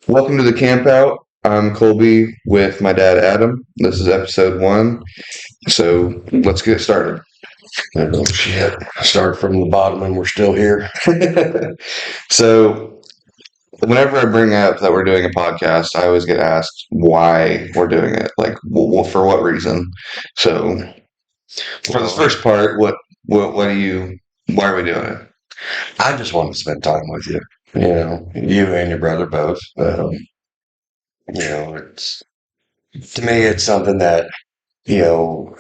Welcome to the Campout. I'm Colby with my dad Adam. This is episode 1. So let's get started. Oh shit. Start from the bottom and we're still here. So whenever I bring up that we're doing a podcast, I always get asked why we're doing it. Like, well, for what reason? So for this first part, what do you? Why are we doing it? I just want to spend time with you. You and your brother both. It's to me it's something that, you know,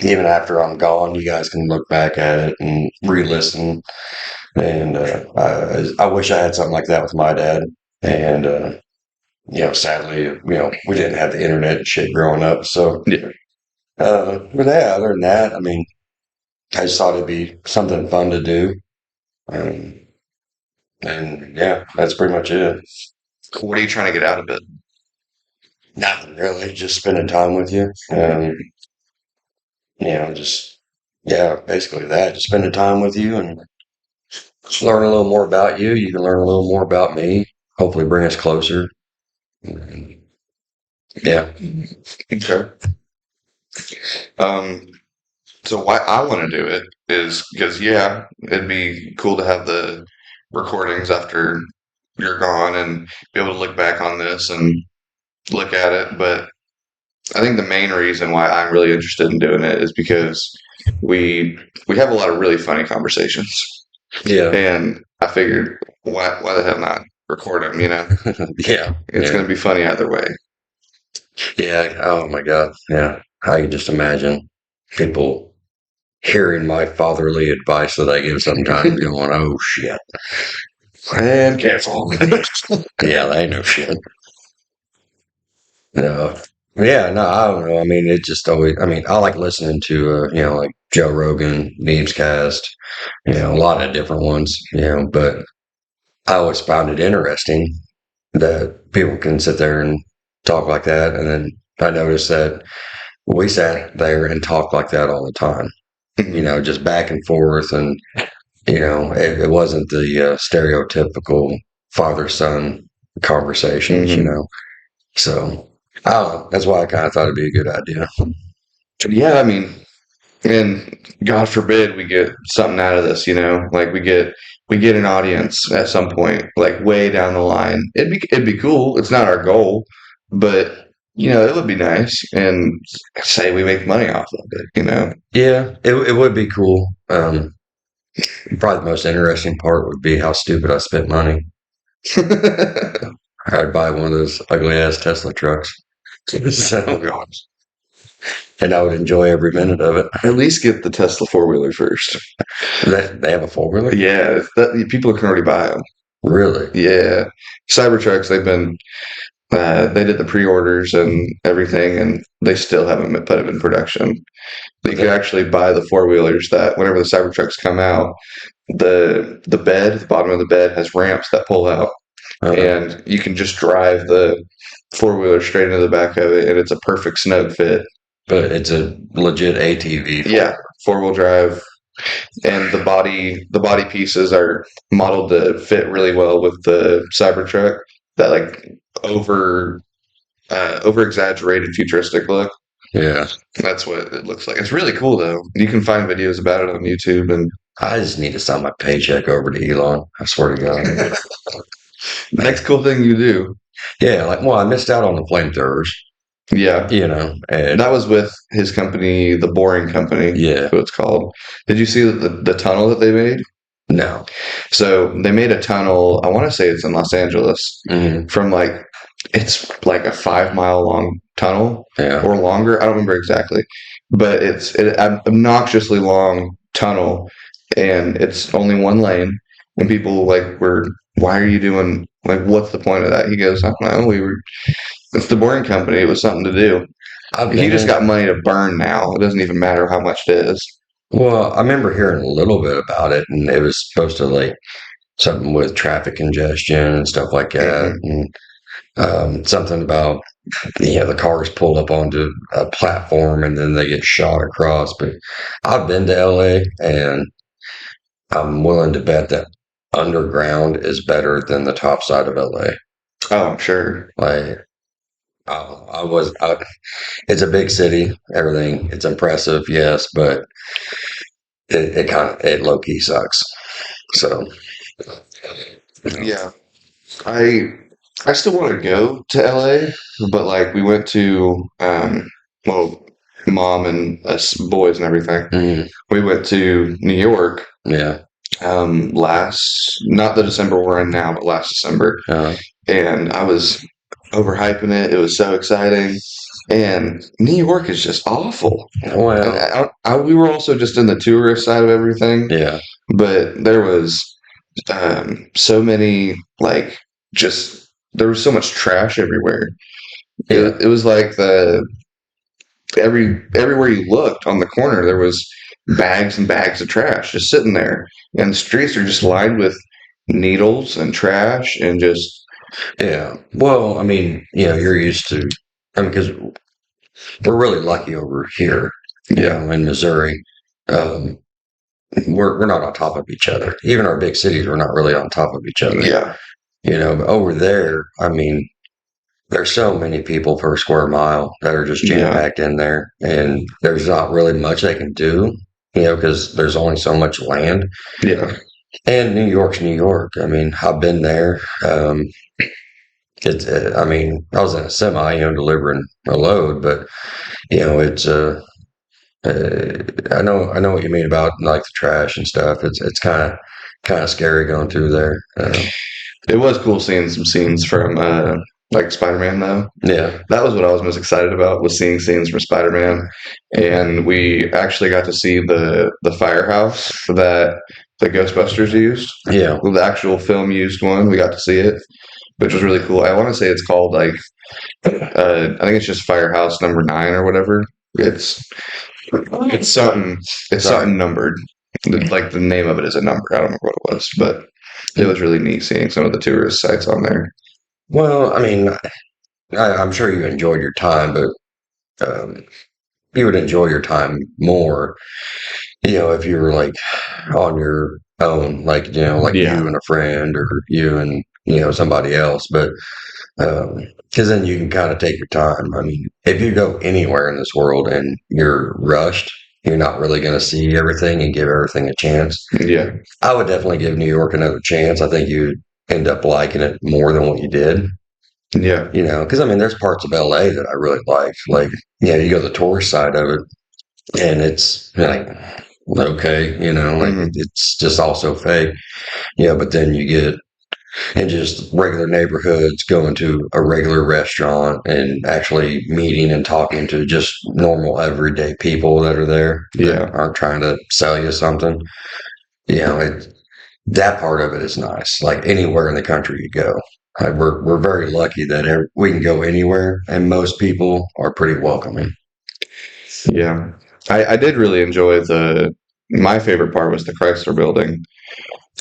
even after I'm gone, you guys can look back at it and re-listen. And I wish I had something like that with my dad. And sadly, we didn't have the internet and shit growing up. So, Yeah. but yeah, other than that, I mean, I just thought it'd be something fun to do. Um, and yeah, that's pretty much it. What are you trying to get out of it? Nothing really, just spending time with you. Just yeah, basically that. Just spending time with you and just learn a little more about you. You can learn a little more about me. Hopefully, bring us closer. And, yeah, Okay. Um, So why I want to do it is because it'd be cool to have the recordings after you're gone and be able to look back on this and look at it. But I think the main reason why I'm really interested in doing it is because we we have a lot of really funny conversations, yeah, and I figured why the hell not record them? yeah, It's going to be funny either way. yeah. Oh my God, yeah. I can just imagine people hearing my fatherly advice that I give sometimes, going, "Oh shit." And cancel. Yeah, they know shit. No. Yeah, no, I don't know. I mean, it just always, I mean, I like listening to, like Joe Rogan, Cast, a lot of different ones, but I always found it interesting that people can sit there and talk like that. And then I noticed that we sat there and talked like that all the time, just back and forth. And, it wasn't the stereotypical father son conversations, Mhm. So I don't know. That's why I kind of thought it'd be a good idea. Yeah, I mean, and God forbid we get something out of this. Like we get an audience at some point, like way down the line. It'd be cool. It's not our goal, but it would be nice. And say we make money off of it. Yeah, it would be cool. Probably the most interesting part would be how stupid I spent money. I'd buy one of those ugly ass Tesla trucks. Oh So, gosh. and I would enjoy every minute of it. At least get the Tesla 4-wheeler first. They have a 4-wheeler? Yeah, people can already buy them. Really? Yeah, Cybertrucks. They did the pre-orders and everything, and they still haven't put them in production. You could actually buy the 4-wheelers that whenever the Cybertrucks come out, the bottom of the bed has ramps that pull out, and you can just drive the 4-wheeler straight into the back of it, and it's a perfect snug fit. But it's a legit ATV. Yeah, 4-wheel drive, and the body pieces are modeled to fit really well with the Cybertruck. That like over exaggerated futuristic look. Yeah. That's what it looks like. It's really cool though. You can find videos about it on YouTube. And I just need to send my paycheck over to Elon. I swear to God. next cool thing you do. Yeah, I missed out on the flamethrowers, Yeah. and That was with his company, the Boring Company. yeah, What it's called. Did you see the tunnel that they made? no. So they made a tunnel. I want to say it's in Los Angeles. Mhm. From it's like a 5-mile long tunnel Yeah. or longer. I don't remember exactly, but it's an obnoxiously long tunnel, and it's only one lane. And people were, why are you doing, what's the point of that? He goes, I don't know. It's the Boring Company. It was something to do. He just got money to burn now. It doesn't even matter how much it is. Well, I remember hearing a little bit about it, and it was supposed to something with traffic congestion and stuff like that, and something about the cars pull up onto a platform and then they get shot across. But I've been to LA, and I'm willing to bet that underground is better than the top side of LA. Oh, I'm sure. Like, it's a big city, everything. It's impressive, yes, but it kind of, it low key sucks. So, you know, Yeah. I I still want to go to LA, but like we went to well, mom and us boys and everything. mm, We went to New York yeah, last not the December we're in now, but last December, uh, and I was overhyping it. It was so exciting, and New York is just awful. And well, we were also just in the tourist side of everything, yeah, but there was so many like just there was so much trash everywhere. yeah, It was like everywhere you looked on the corner there was bags and bags of trash just sitting there, and the streets are just lined with needles and trash and just yeah. Well, I mean, you're used to, I mean, because we're really lucky over here, yeah, in Missouri. Um, we're not on top of each other. Even our big cities, we're not really on top of each other. yeah, But over there, I mean, there's so many people per square mile that are just jam yeah, packed in there, and there's not really much they can do, because there's only so much land. yeah, And New York's New York. I mean, I've been there. I mean, I was in a semi, delivering a load, but it's I know what you mean about like the trash and stuff. It's kind of scary going through there. it was cool seeing some scenes from like Spider-Man though. Yeah, That was what I was most excited about, was seeing scenes from Spider-Man, and we actually got to see the firehouse that the Ghostbusters used. yeah, Well, the actual film used one. We got to see it, which was really cool. I want to say it's called like I think it's just Firehouse number 9 or whatever. It's it's something it's sorry. something numbered. Like the name of it is a number. I don't remember what it was, but it was really neat seeing some of the tourist sites on there. Well, I mean, I'm sure you enjoyed your time, but um, you would enjoy your time more, if you were like on your own, like like you Yeah, and a friend, or you and somebody else. But because then you can kind of take your time. I mean, if you go anywhere in this world and you're rushed, you're not really going to see everything and give everything a chance. yeah, I would definitely give New York another chance. I think you'd end up liking it more than what you did. yeah. Because I mean, there's parts of LA that I really liked. Like, you go to the tourist side of it, and it's like okay, like Mhm. it's just also fake. Yeah, but then you get in just regular neighborhoods, going to a regular restaurant and actually meeting and talking to just normal everyday people that are there that Yeah. aren't trying to sell you something. That part of it is nice. Like anywhere in the country you go. We're very lucky that we can go anywhere, and most people are pretty welcoming. Yeah, I did really enjoy my favorite part was the Chrysler building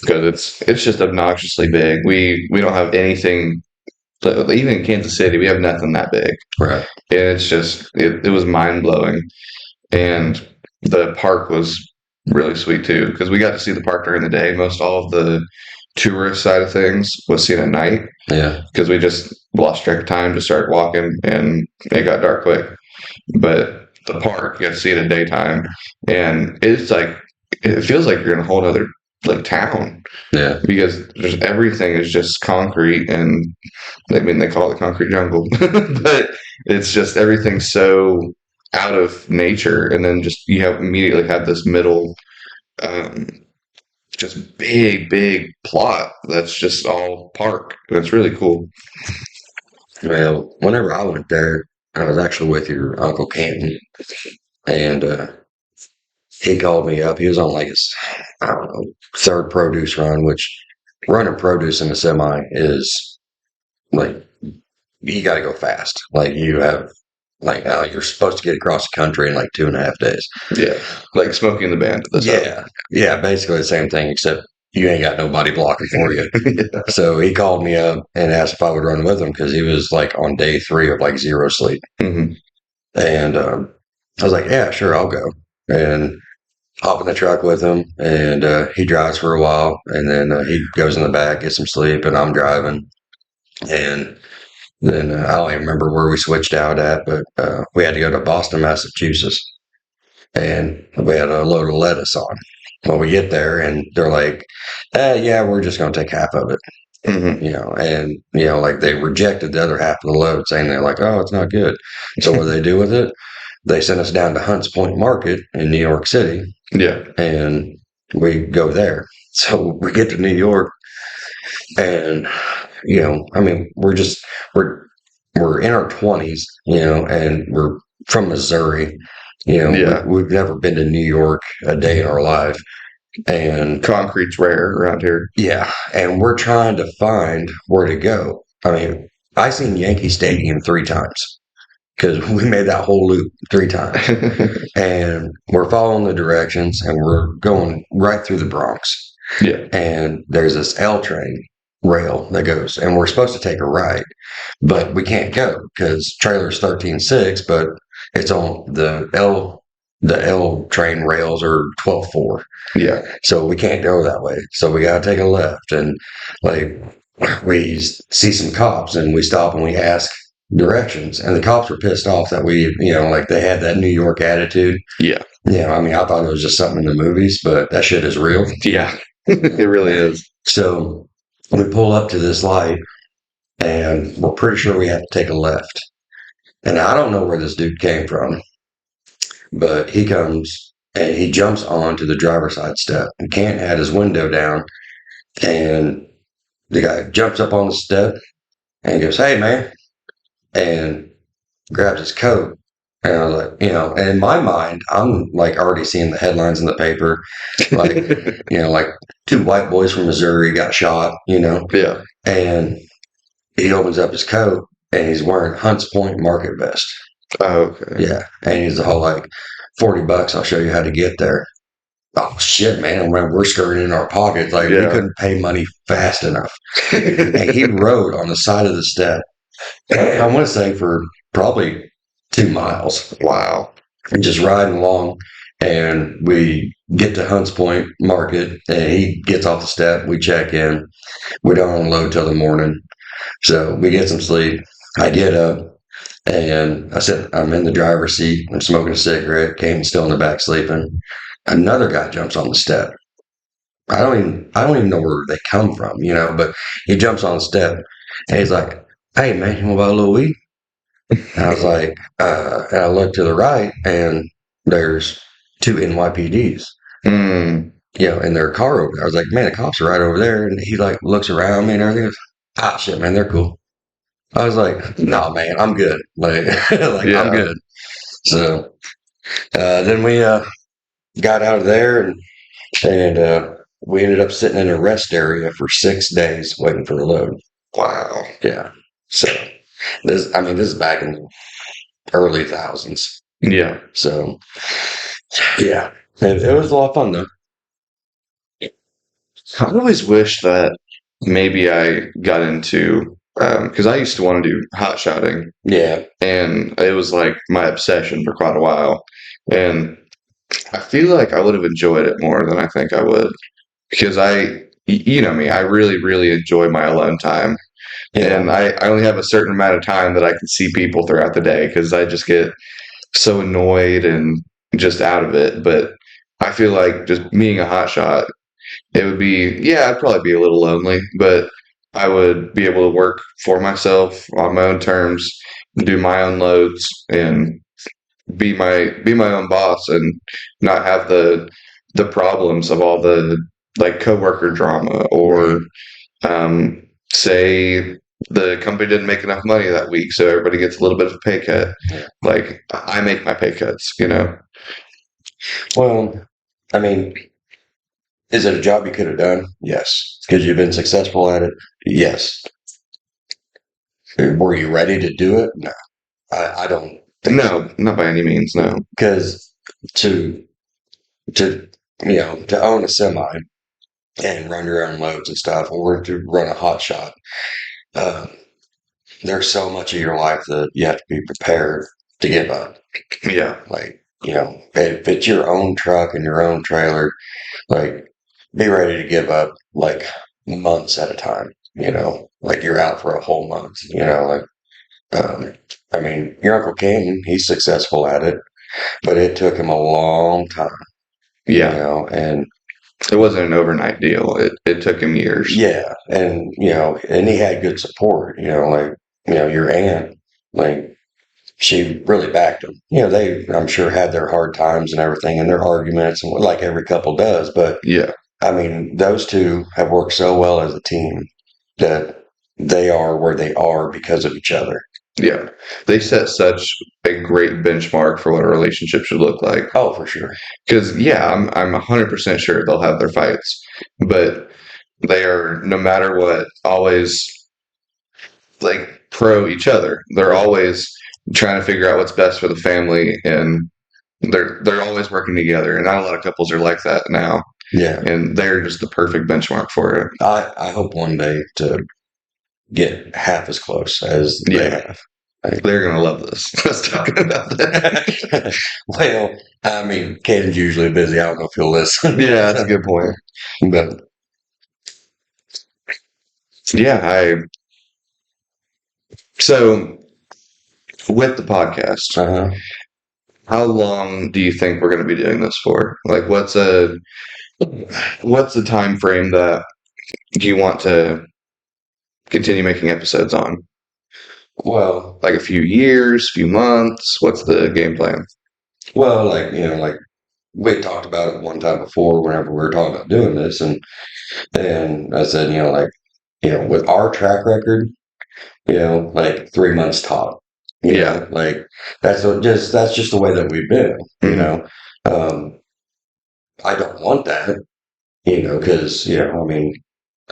because it's just obnoxiously big. We don't have anything, even in Kansas City, we have nothing that big. Right. And it's just, it was mind blowing. And the park was really sweet too because we got to see the park during the day. Most all of the tourist side of things was seen at night Yeah. because we just lost track of time, just started walking, and it got dark quick. But the park, you got to see it in daytime, and it's like it feels like you're in a whole other like town Yeah. because there's everything is just concrete, and I mean they call it the concrete jungle, but it's just everything's so out of nature, and then just you have immediately have this middle, um, just big plot that's just all park, and it's really cool. Well, whenever I went there, I was actually with your Uncle Canton, and he called me up. He was on like his, I don't know, third produce run, which running produce in a semi is like, you got to go fast. Like you have, like, you're supposed to get across the country in like 2.5 days. Yeah, like Smoking the Band. This up. Yeah. Yeah. Basically the same thing, except you ain't got nobody blocking for you. Yeah. So he called me up and asked if I would run with him because he was like on day 3 of like zero sleep. Hmm. And I was like, yeah, sure, I'll go. And hop in the truck with him, and he drives for a while, and then he goes in the back, gets some sleep, and I'm driving. And then I don't even remember where we switched out at, but we had to go to Boston, Massachusetts, and we had a load of lettuce on. Well, we get there and they're like, yeah, we're just going to take half of it, Hmm. and, like they rejected the other half of the load saying they're like, oh, it's not good. So what do they do with it? They sent us down to Hunts Point Market in New York City Yeah. and we go there. So we get to New York and, I mean, we're in our 20s, and we're from Missouri. Yeah. We've never been to New York a day in our life. And Concrete's rare around here. yeah, and we're trying to find where to go. I mean, I seen Yankee Stadium 3 times because we made that whole loop 3 times. And we're following the directions and we're going right through the Bronx. Yeah. And there's this L train rail that goes, and we're supposed to take a ride, but we can't go because trailer's 13.6, but it's on the L train rails are 12.4. Yeah. So we can't go that way. So we got to take a left. And like we see some cops and we stop and we ask directions. And the cops were pissed off that like they had that New York attitude. Yeah. I mean, I thought it was just something in the movies, but that shit is real. Yeah. It really is. So we pull up to this light and we're pretty sure we have to take a left. And I don't know where this dude came from, but he comes and he jumps onto the driver's side step and Kent had his window down, and the guy jumps up on the step and goes, "Hey, man," and grabs his coat. And I was like, and in my mind, I'm like already seeing the headlines in the paper, like, like 2 white boys from Missouri got shot, Yeah. and he opens up his coat and he's wearing Hunts Point Market vest. Oh, okay. Yeah. And he's the whole like, $40, I'll show you how to get there. Oh shit, man! We're skirting in our pockets, like we Yeah. couldn't pay money fast enough. And he rode on the side of the step. I want to say for probably 2 miles, Wow. and just riding along. And we get to Hunts Point Market, and he gets off the step. We check in. We don't unload till the morning, so we get some sleep. I get up, and I said, I'm in the driver's seat. I'm smoking a cigarette. Kane's still in the back sleeping. Another guy jumps on the step. I don't even know where they come from, but he jumps on the step and he's like, "Hey man, you want to buy a little weed?" And I was like, and I look to the right and there's 2 NYPDs, Mm. in their car over there. I was like, "Man, the cops are right over there." And he like looks around me and everything. Goes, "Ah shit, man, they're cool." I was like, "No, man, I'm good." Like, Yeah. I'm good. So then we got out of there and we ended up sitting in a rest area for 6 days waiting for the load. Wow. Yeah. So this is back in the early thousands. Yeah. So yeah, it was a lot of fun though. I always wish that maybe I got into because I used to want to do hot shotting, Yeah. and it was like my obsession for quite a while. And I feel like I would have enjoyed it more than I think I would because you know me, I really, really enjoy my alone time. And Yeah. I only have a certain amount of time that I can see people throughout the day because I just get so annoyed and just out of it. But I feel like just being a hot shot, it would be, yeah, I'd probably be a little lonely, but I would be able to work for myself on my own terms, do my own loads, and be my own boss, and not have the problems of all the like coworker drama or say the company didn't make enough money that week, so everybody gets a little bit of a pay cut. Yeah. Like I make my pay cuts. Well, I mean, is it a job you could have done? Yes. Because you've been successful at it? Yes. Were you ready to do it? No. I don't think so. No, not by any means. No. Because to to own a semi and run your own loads and stuff, or to run a hot shot, uh, there's so much of your life that you have to be prepared to give up. Yeah. Like, if it's your own truck and your own trailer, like, be ready to give up like months at a time. like you're out for a whole month, I mean, your Uncle Ken, he's successful at it, but it took him a long time, Yeah. and It wasn't an overnight deal. It took him years. yeah, and he had good support, your aunt, like she really backed him. They, I'm sure, had their hard times and everything and their arguments, and like every couple does, but Yeah. I mean, those two have worked so well as a team that they are where they are because of each other. Yeah. They set such a great benchmark for what a relationship should look like. Oh, for sure. Because yeah, I'm 100% sure they'll have their fights, but they are, no matter what, always like pro each other. They're always trying to figure out what's best for the family, and they're always working together. And not a lot of couples are like that now, Yeah. and they're just the perfect benchmark for it. I hope one day to get half as close as they Yeah. have. They're gonna love this. Let's talk about that. Well, I mean, Caden's usually busy. I don't know if he'll listen. Yeah, that's a good point. But Yeah, I so with the podcast, uh-huh. how long do you think we're going to be doing this for? Like, what's the time frame that you want to continue making episodes on? Well, Like a few years, few months? What's the game plan? well, like we talked about it one time before whenever we were talking about doing this, and I said, with our track record, like 3 months top. Yeah. Like that's just the way that we've been. Um, I don't want that, because I mean,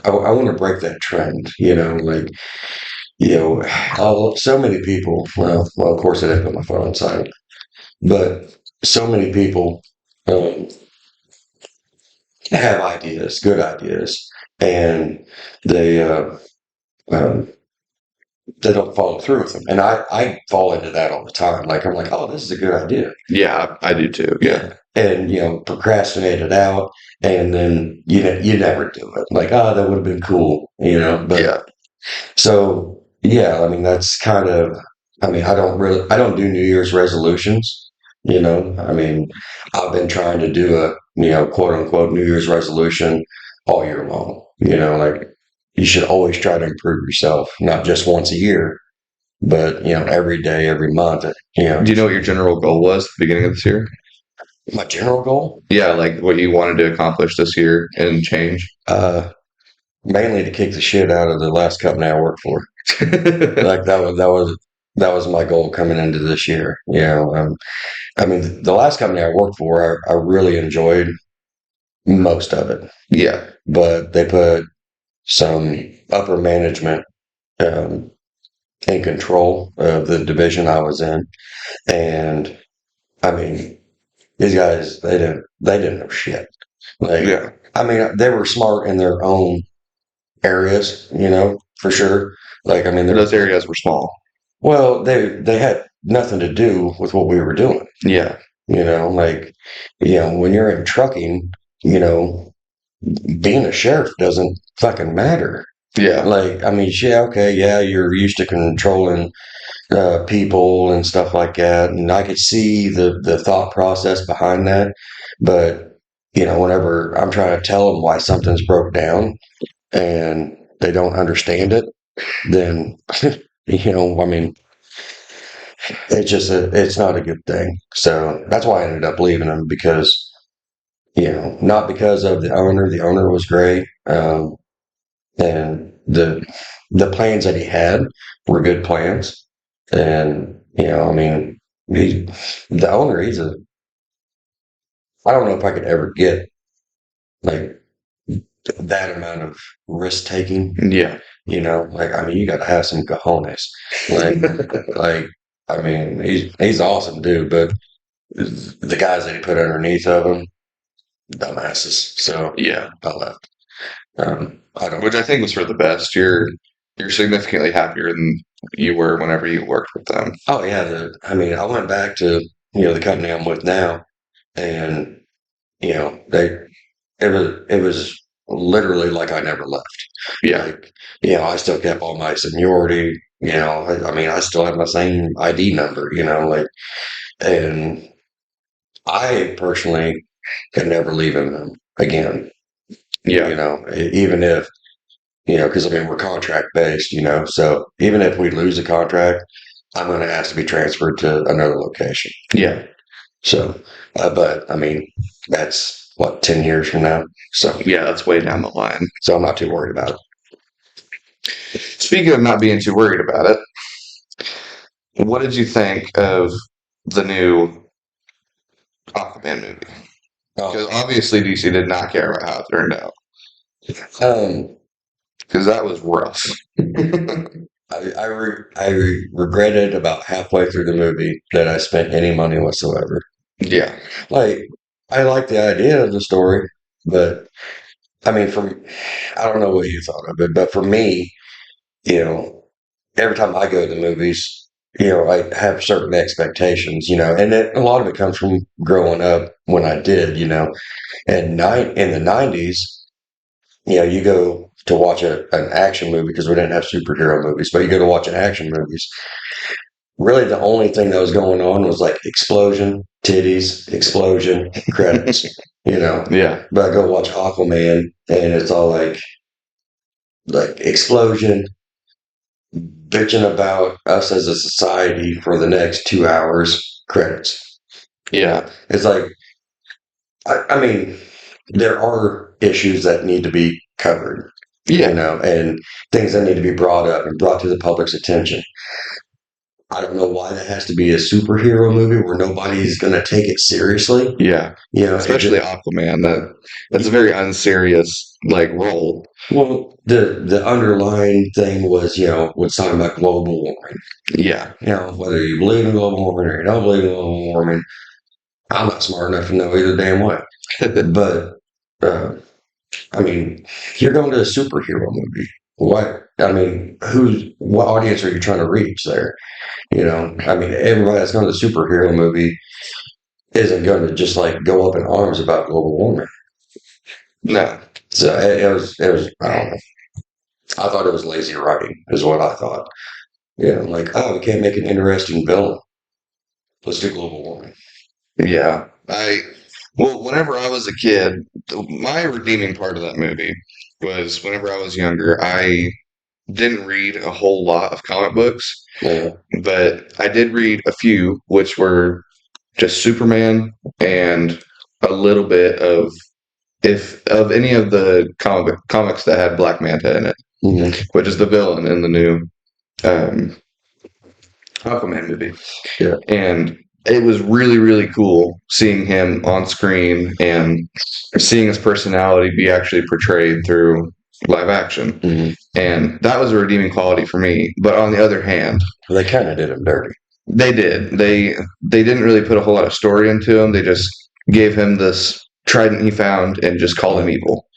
I want to break that trend. Like so many people. Well, of course, I didn't put my phone on silent, but so many people um, have ideas, good ideas, and they. Um, they don't follow through with them. And I fall into that all the time. Like, I'm like, oh, this is a good idea. Yeah, I do too. Yeah. And, procrastinate it out. And then, you never do it. Like, oh, that would have been cool, But Yeah. so, yeah, I mean, that's kind of, I mean, I don't do New Year's resolutions. I mean, I've been trying to do a, quote unquote New Year's resolution all year long. Like you should always try to improve yourself, not just once a year, but every day, every month. Do you know what your general goal was at the beginning of this year? My general goal, Yeah, like what you wanted to accomplish this year and change. mainly to kick the shit out of the last company I worked for. Like that was my goal coming into this year. I mean, the last company I worked for, I really enjoyed most of it, Yeah. but they put some upper management um, in control of the division I was in, and I mean, these guys they didn't know shit. Like, Yeah. I mean, they were smart in their own areas, for sure. Like, I mean, they're Those areas were small. well, they had nothing to do with what we were doing. Yeah. Like, when you're in trucking, you know, being a sheriff doesn't fucking matter. Yeah. Like, I mean, yeah, okay, yeah, you're used to controlling people and stuff like that, and I could see the thought process behind that. But whenever I'm trying to tell them why something's broke down and they don't understand it, then I mean, it's not a good thing. So that's why I ended up leaving them because not because of the owner. The owner was great, and the plans that he had were good plans. And I mean, the owner, I don't know if I could ever get like that amount of risk taking. Yeah. Like, I mean, you got to have some cojones. Like, like, I mean, he's awesome, dude, but the guys that he put underneath of him, dumbasses. So Yeah. I left. I don't. Which I think was for the best. You're significantly happier than you were whenever you worked with them. Oh yeah, I mean, I went back to the company I'm with now, and they it was literally like I never left. Yeah. Like, I still kept all my seniority. I mean, I still have my same ID number. Like, and I personally could never leave him again. Yeah. Even if because I mean we're contract based. So even if we lose a contract, I'm going to ask to be transferred to another location. Yeah. So, but I mean, that's what 10 years from now. So Yeah, that's way down the line. So I'm not too worried about it. Speaking of not being too worried about it, what did you think of the new Aquaman movie? Because Oh, obviously DC did not care about how it turned out. um, Because that was rough. I regretted about halfway through the movie that I spent any money whatsoever. Yeah. Like, I like the idea of the story, but I mean, I don't know what you thought of it, but for me, you know, every time I go to the movies, I have certain expectations, and a lot of it comes from growing up when I did, and in the 90s, you go to watch an action movie because we didn't have superhero movies, but you go to watch an action movies. Really, the only thing that was going on was like explosion, titties, explosion, credits, Yeah. But I go watch Aquaman and it's all like explosion, bitching about us as a society for the next 2 hours, credits. Yeah. It's like, I mean, there are issues that need to be covered, Yeah. and things that need to be brought up and brought to the public's attention. I don't know why that has to be a superhero movie where nobody's going to take it seriously. Yeah. Especially Aquaman. That's a very unserious role. Well, the underlying thing was, was talking about global warming. Yeah. Whether you believe in global warming or you don't believe in global warming, I'm not smart enough to know either damn way. But I mean, you're going to a superhero movie. What audience are you trying to reach there? I mean, everybody that's going to the superhero movie isn't going to just go up in arms about global warming. No. So it was, I don't know. I thought it was lazy writing, is what I thought. We can't make an interesting villain. Let's do global warming. Yeah. Well, whenever I was a kid, my redeeming part of that movie was whenever I was younger, I didn't read a whole lot of comic books, Yeah. but I did read a few, which were just Superman and a little bit of any of the comics that had Black Manta in it, Mm-hmm. which is the villain in the new um, Aquaman movie. Yeah. And it was really, really cool seeing him on screen and seeing his personality be actually portrayed through live action. Mm-hmm. And that was a redeeming quality for me. But on the other hand, They kind of did him dirty. they did. They didn't really put a whole lot of story into him. They just gave him this trident he found and just called him evil.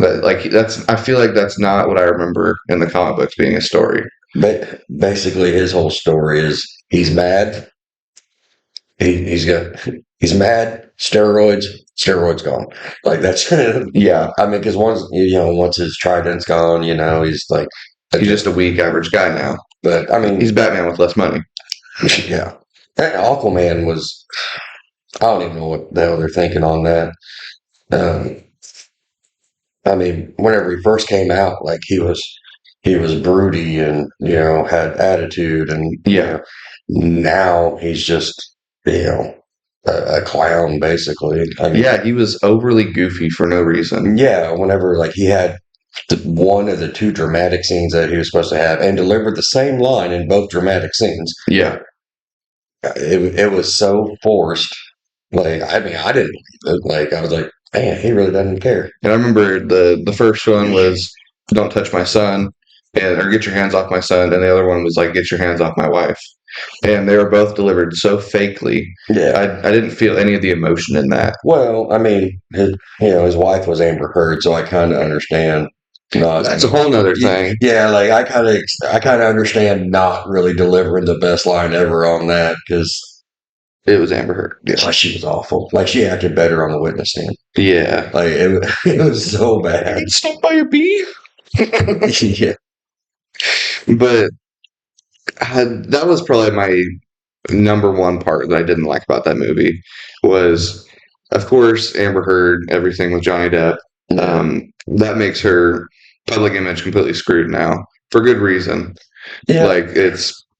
But I feel like that's not what I remember in the comic books being a story. Basically, his whole story is he's mad. He's mad. Steroids gone. Like that's Yeah. I mean, because once his trident's gone, he's like He's just a weak average guy now. But I mean, He's Batman with less money. Yeah. That Aquaman was. I don't even know what the hell they're thinking on that. I mean, whenever he first came out, he was broody and had attitude, and Yeah. now he's just a clown basically. I mean, Yeah, he was overly goofy for no reason. yeah. Whenever he had one of the two dramatic scenes that he was supposed to have, and delivered the same line in both dramatic scenes. Yeah. It was so forced. I mean, I didn't believe it. I was like, man, he really doesn't care. And I remember the first one was "Don't touch my son," or "Get your hands off my son," and the other one was "Get your hands off my wife." And they were both delivered so fakely. Yeah. I didn't feel any of the emotion in that. Well, I mean, his wife was Amber Heard, so I kind of understand. That's a whole nother thing. Yeah, I kind of understand not really delivering the best line ever on that because It was Amber Heard. Yeah. Like she was awful. Like she acted better on the witness stand. Yeah. Like it was so bad. Stung by a bee. Yeah. But that was probably my number one part that I didn't like about that movie was, of course, Amber Heard, everything with Johnny Depp. That makes her public image completely screwed now for good reason. Yeah. Like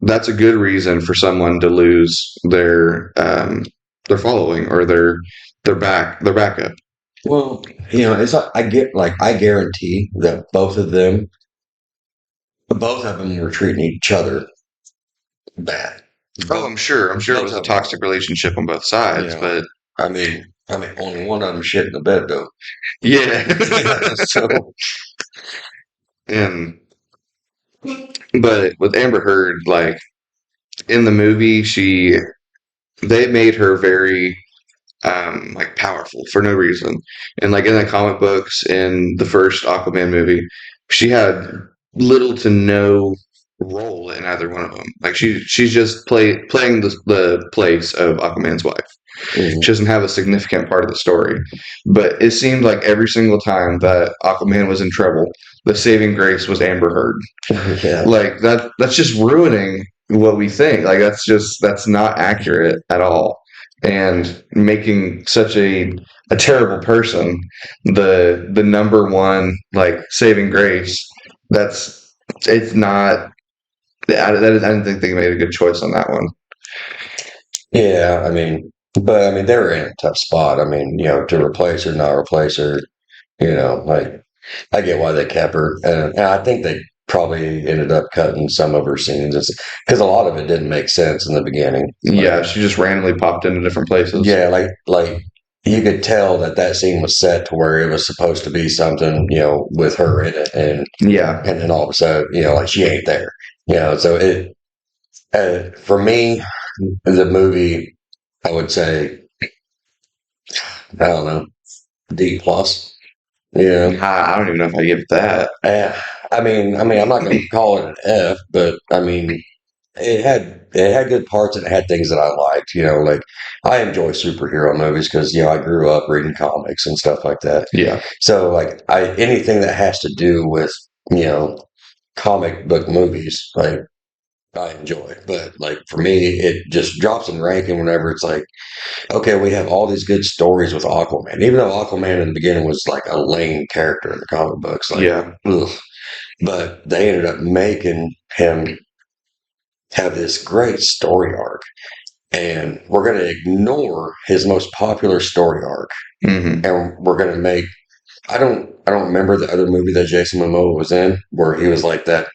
that's a good reason for someone to lose their following or their backup. Well, it's like I guarantee that both of them were treating each other bad. Oh, I'm sure it was a toxic relationship on both sides, Yeah. but Only one of them shit in the bed though. yeah. So And but with Amber Heard, like in the movie, they made her very like powerful for no reason. And like in the comic books in the first Aquaman movie, she had little to no role in either one of them. Like she's just playing the place of Aquaman's wife. She doesn't have a significant part of the story. But it seemed like every single time that Aquaman was in trouble, the saving grace was Amber Heard. yeah. Like that's just ruining what we think. Like that's not accurate at all. And making such a terrible person the number one like saving grace, it's not I didn't think they made a good choice on that one. Yeah, they were in a tough spot. To replace her, not replace her, like I get why they kept her, and I think they probably ended up cutting some of her scenes because a lot of it didn't make sense in the beginning. Yeah, she just randomly popped into different places. Yeah, like you could tell that scene was set to where it was supposed to be something, with her in it, and Yeah. and then all of a sudden, like she ain't there. So it for me, the movie, I would say, I don't know, D plus. Yeah. I don't even know if I give it that. I'm not going to call it an F, but it had good parts and it had things that I liked. Like I enjoy superhero movies because I grew up reading comics and stuff like that. Yeah. So like anything that has to do with comic book movies, like I enjoy. But like for me, it just drops in ranking whenever it's like, okay, we have all these good stories with Aquaman. Even though Aquaman in the beginning was like a lame character in the comic books, like Yeah. ugh. But they ended up making him have this great story arc. And we're going to ignore his most popular story arc, Hmm. and we're going to make. I don't remember the other movie that Jason Momoa was in where he was like that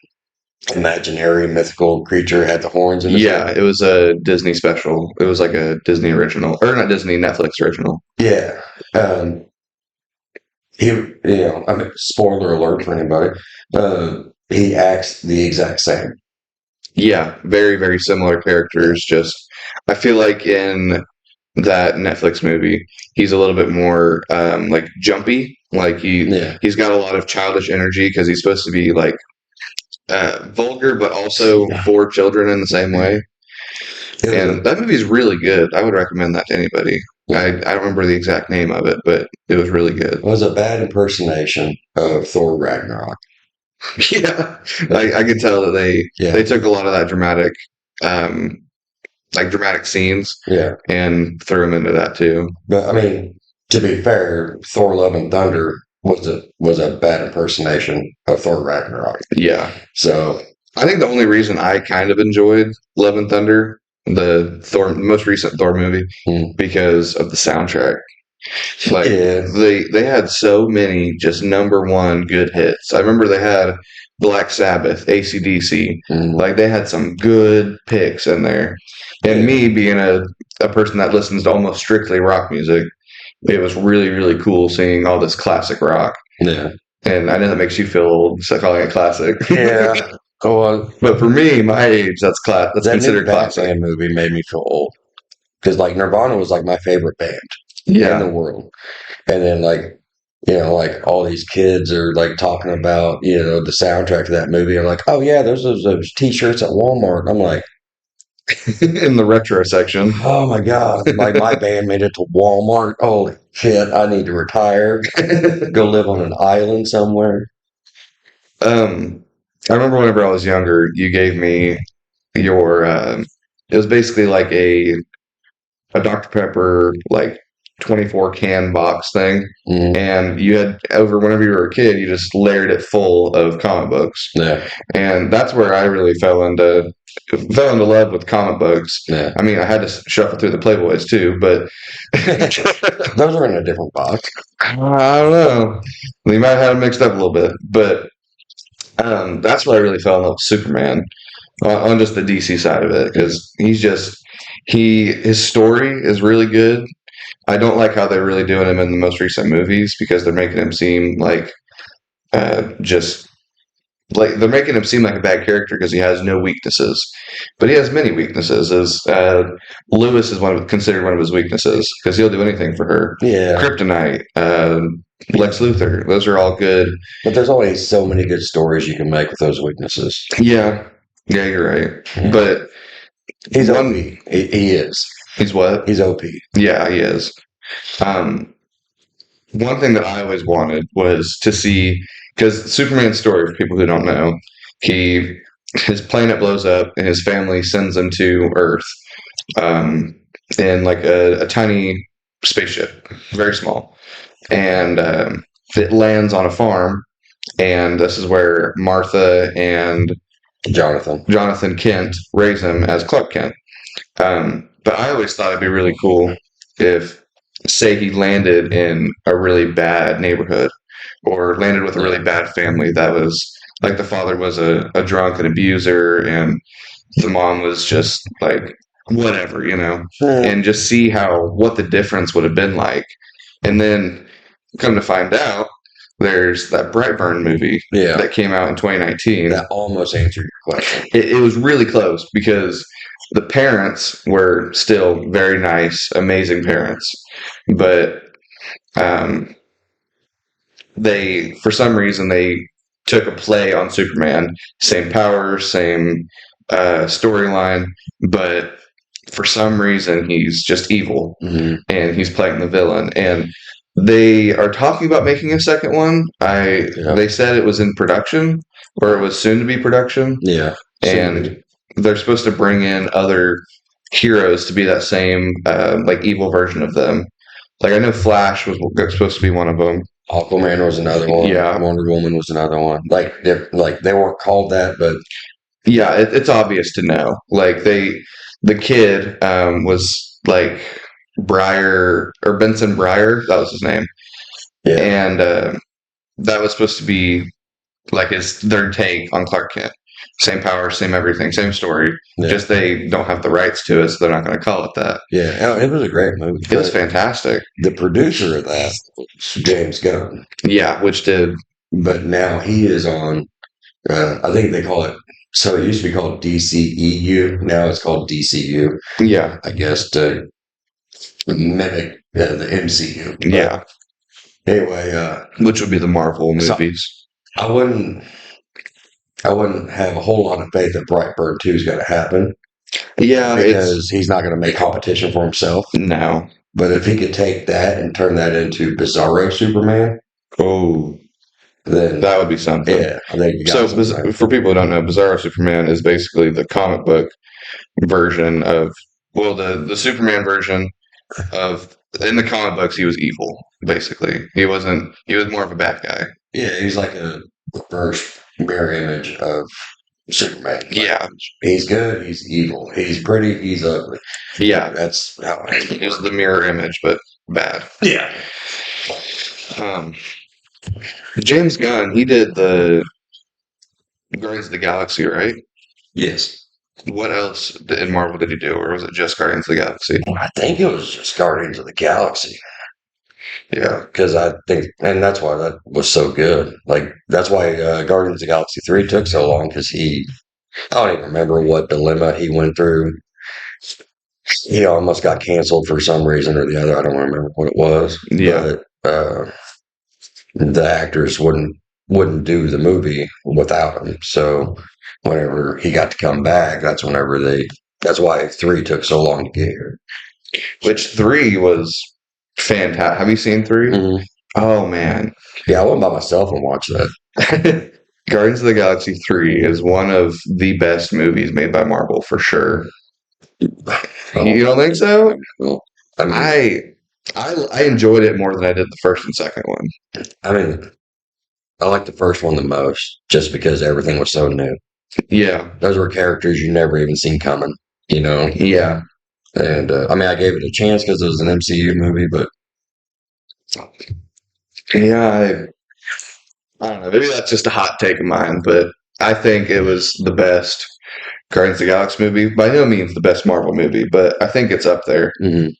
imaginary mythical creature had the horns in his Yeah, head. it was a Disney special. It was like a Disney original, or not Disney, Netflix original. Yeah. Spoiler alert for anybody. He acts the exact same. Yeah, very, very similar characters. Just, I feel like in that Netflix movie, he's a little bit more like jumpy. Like Yeah. he's got a lot of childish energy because he's supposed to be like vulgar, but also for children in the same way. And that movie's really good. I would recommend that to anybody. I don't remember the exact name of it, but it was really good. It was a bad impersonation of Thor Ragnarok. Yeah, I could tell that they took a lot of that dramatic, like dramatic scenes, Yeah. and threw them into that too. But to be fair, Thor: Love and Thunder was a bad impersonation of Thor Ragnarok. Yeah. So I think the only reason I kind of enjoyed Love and Thunder, the most recent Thor movie, because of the soundtrack. Like they had so many just number one good hits. I remember they had Black Sabbath, AC/DC. Like they had some good picks in there. And me being a person that listens to almost strictly rock music, it was really, really cool seeing all this classic rock. Yeah. And I know that makes you feel old, so calling it classic. Yeah. But for me, my age, that's considered classic. Batman movie made me feel old because like Nirvana was like my favorite band in the world, and then like all these kids are like talking about the soundtrack to that movie. I'm like, oh yeah, there's those T-shirts at Walmart. I'm like, in the retro section. Oh my God. Like my band made it to Walmart. Holy shit. I need to retire. Go live on an island somewhere. um, I remember whenever I was younger, you gave me your. It was basically like a Dr. Pepper like 24 can box thing, Mm, and you had over whenever you were a kid, you just layered it full of comic books, yeah. and that's where I really fell into love with comic books. Yeah. I mean, I had to shuffle through the Playboys too, but Those are in a different box. I don't know. We might have had them mixed up a little bit, but that's where I really fell in love with Superman on just the DC side of it because his story is really good. I don't like how they're really doing him in the most recent movies because they're making him seem like just like they're making him seem like a bad character because he has no weaknesses, but he has many weaknesses. As Lewis is considered one of his weaknesses because he'll do anything for her. Yeah. Kryptonite, Lex Luthor, those are all good. But there's only so many good stories you can make with those weaknesses. Yeah, yeah, you're right. Yeah. But He's one, OP. He is. he's what? He's OP. Yeah, he is. Um, One thing that I always wanted was to see because Superman's story, for people who don't know, he his planet blows up and his family sends him to Earth in like a tiny spaceship, very small, and it lands on a farm. And this is where Martha and Jonathan. Kent raise him as Clark Kent. But I always thought it'd be really cool if, say, he landed in a really bad neighborhood or landed with a really bad family that was like the father was a drunk and abuser and the mom was just like whatever, and just see what the difference would have been like. And then come to find out, there's that Brightburn movie Yeah. that came out in 2019. That almost answered your question. It was really close because the parents were still very nice, amazing parents, but they, for some reason, they took a play on Superman, same powers, same storyline, but for some reason he's just evil and he's playing the villain. And they are talking about making a second one. They said it was in production or it was soon to be production. Yeah. And they're supposed to bring in other heroes to be that same like evil version of them. Like I know Flash was supposed to be one of them. Aquaman was another one. Yeah. Wonder Woman was another one. Like they weren't called that, but yeah, it's obvious to know. Like the kid was like Briar or Benson Briar, that was his name. Yeah. And that was supposed to be like his third take on Clark Kent. Same power, same everything, same story. Yeah. Just they don't have the rights to it, so they're not going to call it that. Yeah, it was a great movie. It was fantastic. The producer of that was James Gunn. Yeah, which did. But now he is on, I think they call it, so it used to be called DCEU. Now it's called DCU. Yeah. I guess to mimic the MCU. But Yeah. anyway, Which would be the Marvel movies. I wouldn't have a whole lot of faith that Brightburn 2 is going to happen. Yeah, because he's not going to make competition for himself. No. But if he could take that and turn that into Bizarro Superman, then that would be something. Yeah, I think you got something. For people who don't know, Bizarro Superman is basically the comic book version of the Superman version of in the comic books he was evil. Basically, he was more of a bad guy. Yeah, he's like a reverse mirror image of Superman. Yeah, he's good. He's evil. He's pretty. He's ugly. Yeah, that's how it was the mirror image, but bad. Yeah. James Gunn, he did the Guardians of the Galaxy, right? Yes. What else in Marvel did he do, or was it just Guardians of the Galaxy? I think it was just Guardians of the Galaxy. Yeah, because I think, and that's why that was so good. Like that's why Guardians of the Galaxy 3 took so long because I don't even remember what dilemma he went through. He almost got canceled for some reason or the other. I don't remember what it was. Yeah, but the actors wouldn't do the movie without him. So whenever he got to come back, that's whenever they That's why 3 took so long to get here. Which 3 was fantastic. Have you seen 3? Mm-hmm. Oh man. Yeah, I went by myself and watched that. Guardians of the Galaxy 3 is one of the best movies made by Marvel for sure. You don't think so? Well, I mean, I enjoyed it more than I did the first and second one. I mean, I like the first one the most, just because everything was so new. Yeah. Those were characters you never even seen coming, you know. Yeah. And I mean, I gave it a chance because it was an MCU movie, but Yeah, I don't know. Maybe that's just a hot take of mine, but I think it was the best Guardians of the Galaxy movie. By no means the best Marvel movie, but I think it's up there mhm,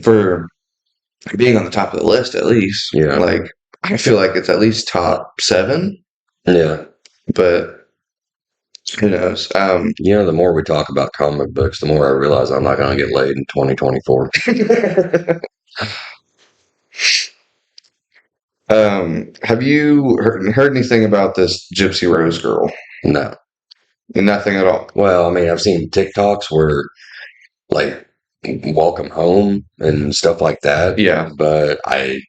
for being on the top of the list at least. yeah, Like I feel like it's at least top 7, yeah. but who knows? You know, the more we talk about comic books, the more I realize I'm not going to get laid in 2024. Have you heard anything about this Gypsy Rose girl? No. Nothing at all. Well, I mean, I've seen TikToks where, like, welcome home and stuff like that. Yeah. But I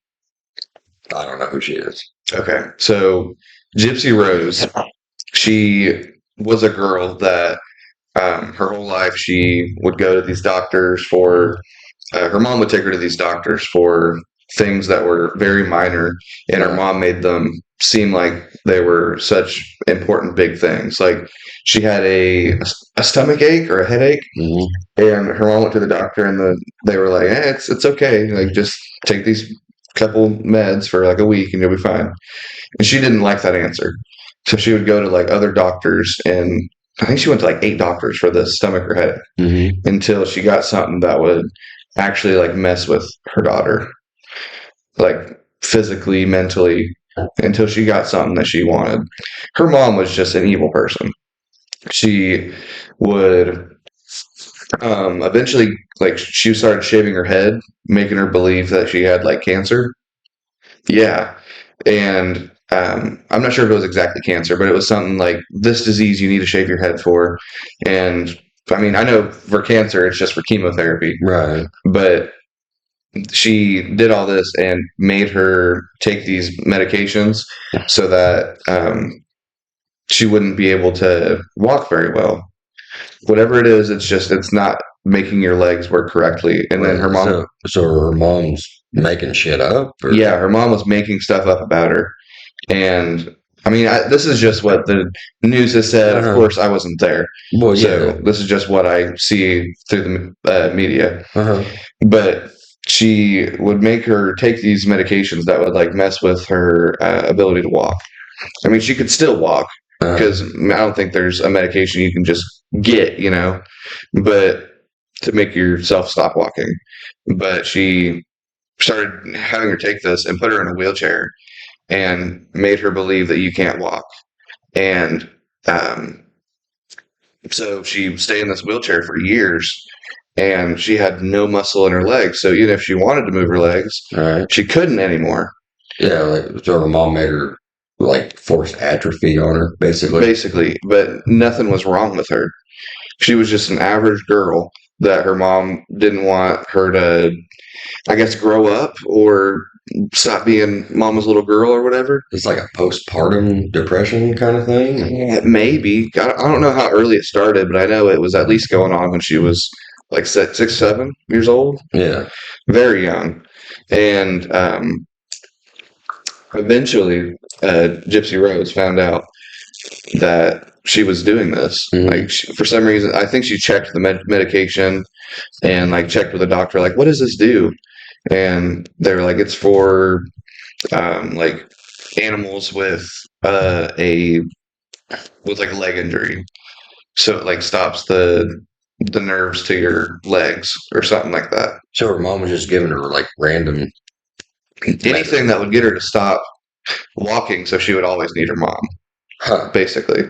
don't know who she is. Okay. So Gypsy Rose, she was a girl that her whole life she would go to these doctors for her mom would take her to these doctors for things that were very minor, and her mom made them seem like they were such important big things. Like she had a stomach ache or a headache, Mhm. and her mom went to the doctor, and they were like, it's okay, like just take these couple meds for like a week, and you'll be fine." And she didn't like that answer, so she would go to like other doctors, and I think she went to like 8 doctors for the stomach or headache Mhm. until she got something that would actually like mess with her daughter, like physically, mentally, until she got something that she wanted. Her mom was just an evil person. She would eventually, like, she started shaving her head, making her believe that she had like cancer. Yeah. And I'm not sure if it was exactly cancer, but it was something like this disease you need to shave your head for. And I mean, I know for cancer, it's just for chemotherapy, Right. but she did all this and made her take these medications so that she wouldn't be able to walk very well. Whatever it is, it's not making your legs work correctly. And then her mom, So her mom's making shit up? Or? yeah, her mom was making stuff up about her. And I mean, this is just what the news has said. Of course, I wasn't there. Well, yeah. So this is just what I see through the media. Uh-huh. But she would make her take these medications that would like mess with her ability to walk. I mean, she could still walk because I don't think there's a medication you can just get, but to make yourself stop walking. But she started having her take this and put her in a wheelchair and made her believe that you can't walk. And so she stayed in this wheelchair for years, and she had no muscle in her legs. So even if she wanted to move her legs, she couldn't anymore. Yeah, like so her mom made her like forced atrophy on her, basically. Basically, but nothing was wrong with her. She was just an average girl that her mom didn't want her to, I guess, grow up or stop being mama's little girl or whatever. It's like a postpartum depression kind of thing. Yeah, maybe. I don't know how early it started, but I know it was at least going on when she was like 6, 7 years old. Yeah. Very young. And eventually, Gypsy Rose found out that she was doing this. Mhm. Like for some reason, I think she checked the medication and like checked with the doctor, like, what does this do? And they were like, it's for like animals with like a leg injury, so it like stops the nerves to your legs or something like that. So her mom was just giving her like random Anything that would get her to stop walking, so she would always need her mom. Basically.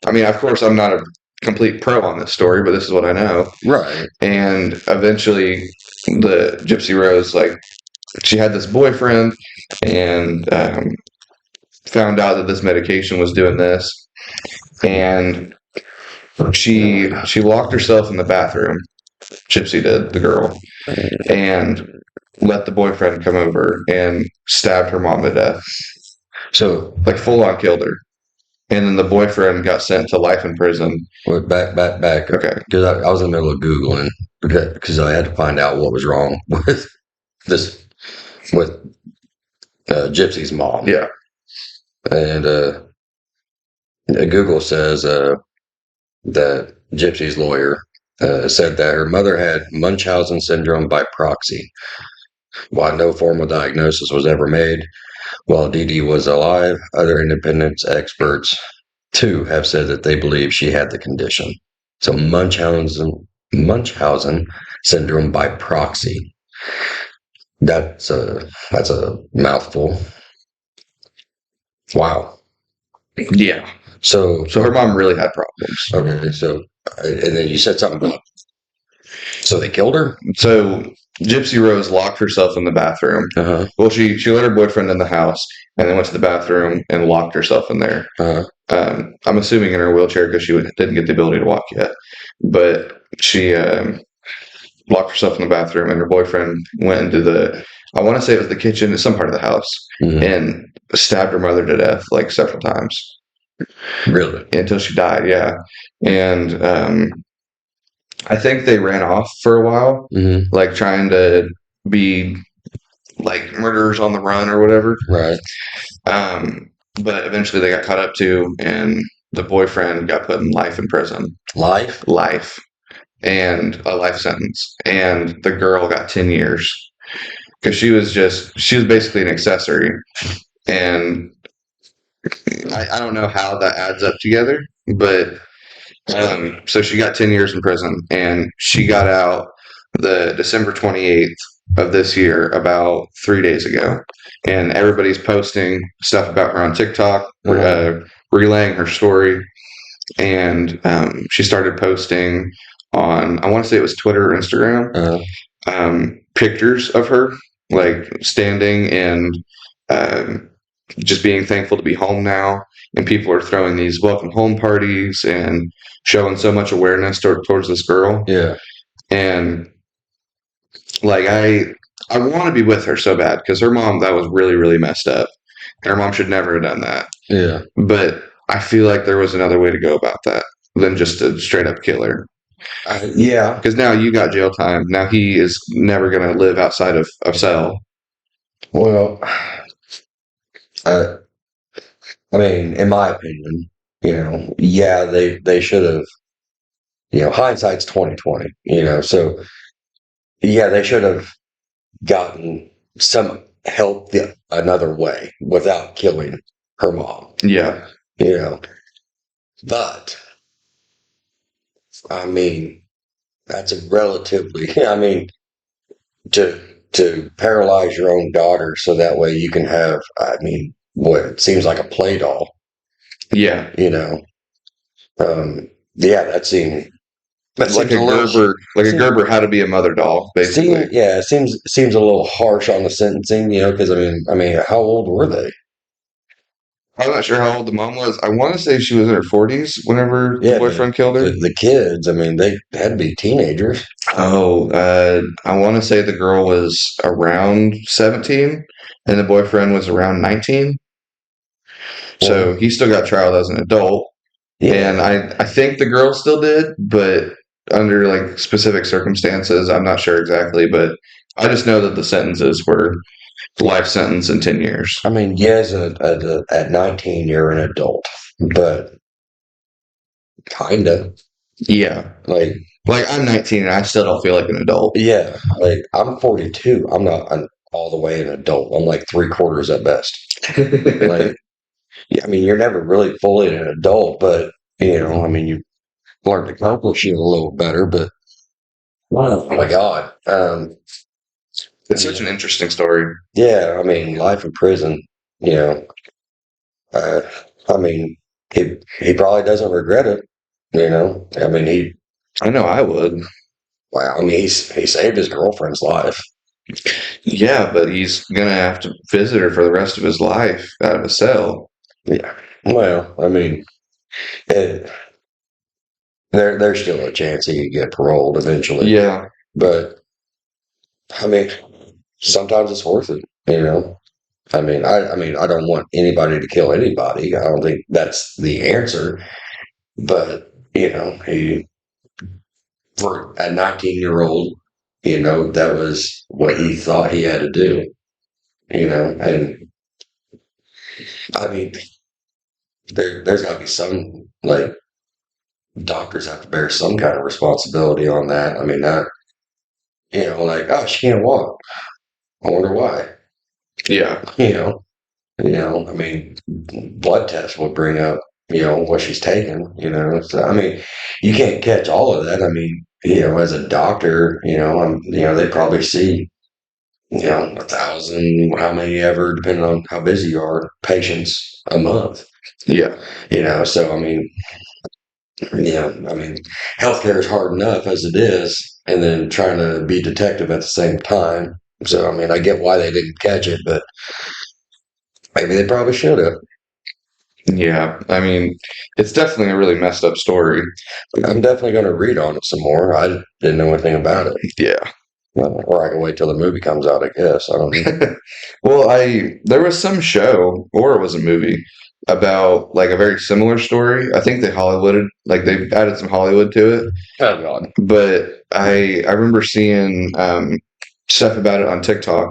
I mean, of course, I'm not a complete pro on this story, but this is what I know. Right. And eventually, the Gypsy Rose, like, she had this boyfriend and found out that this medication was doing this. And She locked herself in the bathroom. Gypsy did, the girl, and let the boyfriend come over and stabbed her mom to death. So, Like full on killed her. And then the boyfriend got sent to life in prison. back. Okay. Because I was in the middle of Googling because I had to find out what was wrong with this, with Gypsy's mom. Yeah. And Google says that Gypsy's lawyer said that her mother had Munchausen syndrome by proxy. While no formal diagnosis was ever made, while Dee Dee was alive, other independent experts too have said that they believe she had the condition. So Munchausen syndrome by proxy. That's a mouthful. Wow. Yeah. So her mom really had problems. Okay, so and then you said something about, so they killed her. So Gypsy Rose locked herself in the bathroom. Uh-huh. Well, she let her boyfriend in the house and then went to the bathroom and locked herself in there. Uh-huh. I'm assuming in her wheelchair because she didn't get the ability to walk yet. But she locked herself in the bathroom and her boyfriend went into I want to say it was the kitchen, some part of the house, and stabbed her mother to death like several times. Really? Until she died, yeah. And I think they ran off for a while, like trying to be like murderers on the run or whatever. Right. But eventually they got caught up too, and the boyfriend got put in life in prison. Life. And a life sentence. And the girl got 10 years. Because she was basically an accessory. And I don't know how that adds up together, but so she got 10 years in prison, and she got out the December 28th of this year, about 3 days ago. And everybody's posting stuff about her on TikTok, relaying her story. And she started posting on, I want to say it was Twitter or Instagram, pictures of her, like standing and just being thankful to be home now. And people are throwing these welcome home parties and showing so much awareness towards this girl. Yeah. And like, I want to be with her so bad because her mom, that was really, really messed up. And her mom should never have done that. Yeah. But I feel like there was another way to go about that than just to straight up kill her. Yeah. Because now you got jail time. Now he is never going to live outside of cell. Well, I mean, in my opinion, yeah, they should have, hindsight's 2020, so yeah, they should have gotten some help another way without killing her mom. Yeah. But I mean, that's a relatively, I mean, to paralyze your own daughter so that way you can have, I mean, what it seems like a play doll. Yeah. Yeah, that seemed That's like a Gerber How to Be a Mother doll, basically. It seems a little harsh on the sentencing, because I mean, how old were they? I'm not sure how old the mom was. I want to say she was in her 40s whenever the boyfriend killed her. The kids, I mean, they had to be teenagers. Oh, I want to say the girl was around 17 and the boyfriend was around 19. So he still got trialed as an adult. Yeah. And I think the girl still did, but under like specific circumstances, I'm not sure exactly, but I just know that the sentences were life sentence and 10 years. I mean, yes, at 19, you're an adult, but kind of. Yeah. Like I'm 19 and I still don't feel like an adult. Yeah. Like I'm 42. I'm not all the way an adult. I'm like 3/4 at best. Like, yeah, I mean, you're never really fully an adult, but I mean, you learn to accomplish it a little better, but oh my God. It's such an interesting story. Yeah, I mean, life in prison, I mean, he probably doesn't regret it, I mean, I know I would. Wow, I mean, he saved his girlfriend's life. Yeah, but he's going to have to visit her for the rest of his life out of a cell. Yeah. Well, I mean, there's still a chance he could get paroled eventually. Yeah. But I mean, sometimes it's worth it, you know. I mean, I don't want anybody to kill anybody. I don't think that's the answer. But he for a 19-year-old, that was what he thought he had to do. And I mean, there's got to be some like doctors have to bear some kind of responsibility on that. I mean, not like, oh, she can't walk. I wonder why. Yeah. I mean, blood tests would bring up, what she's taking. So, I mean, you can't catch all of that. I mean, as a doctor, they probably see, 1,000, how many ever, depending on how busy you are, patients a month. Yeah. So, I mean, healthcare is hard enough as it is, and then trying to be detective at the same time. So, I mean, I get why they didn't catch it, but maybe they probably should have. Yeah. I mean, it's definitely a really messed up story. I'm definitely going to read on it some more. I didn't know anything about it. Yeah. Or I can wait till the movie comes out, I guess. I don't know. Well, there was some show, or it was a movie, about like a very similar story. I think they Hollywooded, like they added some Hollywood to it. Oh, God. But I remember seeing stuff about it on TikTok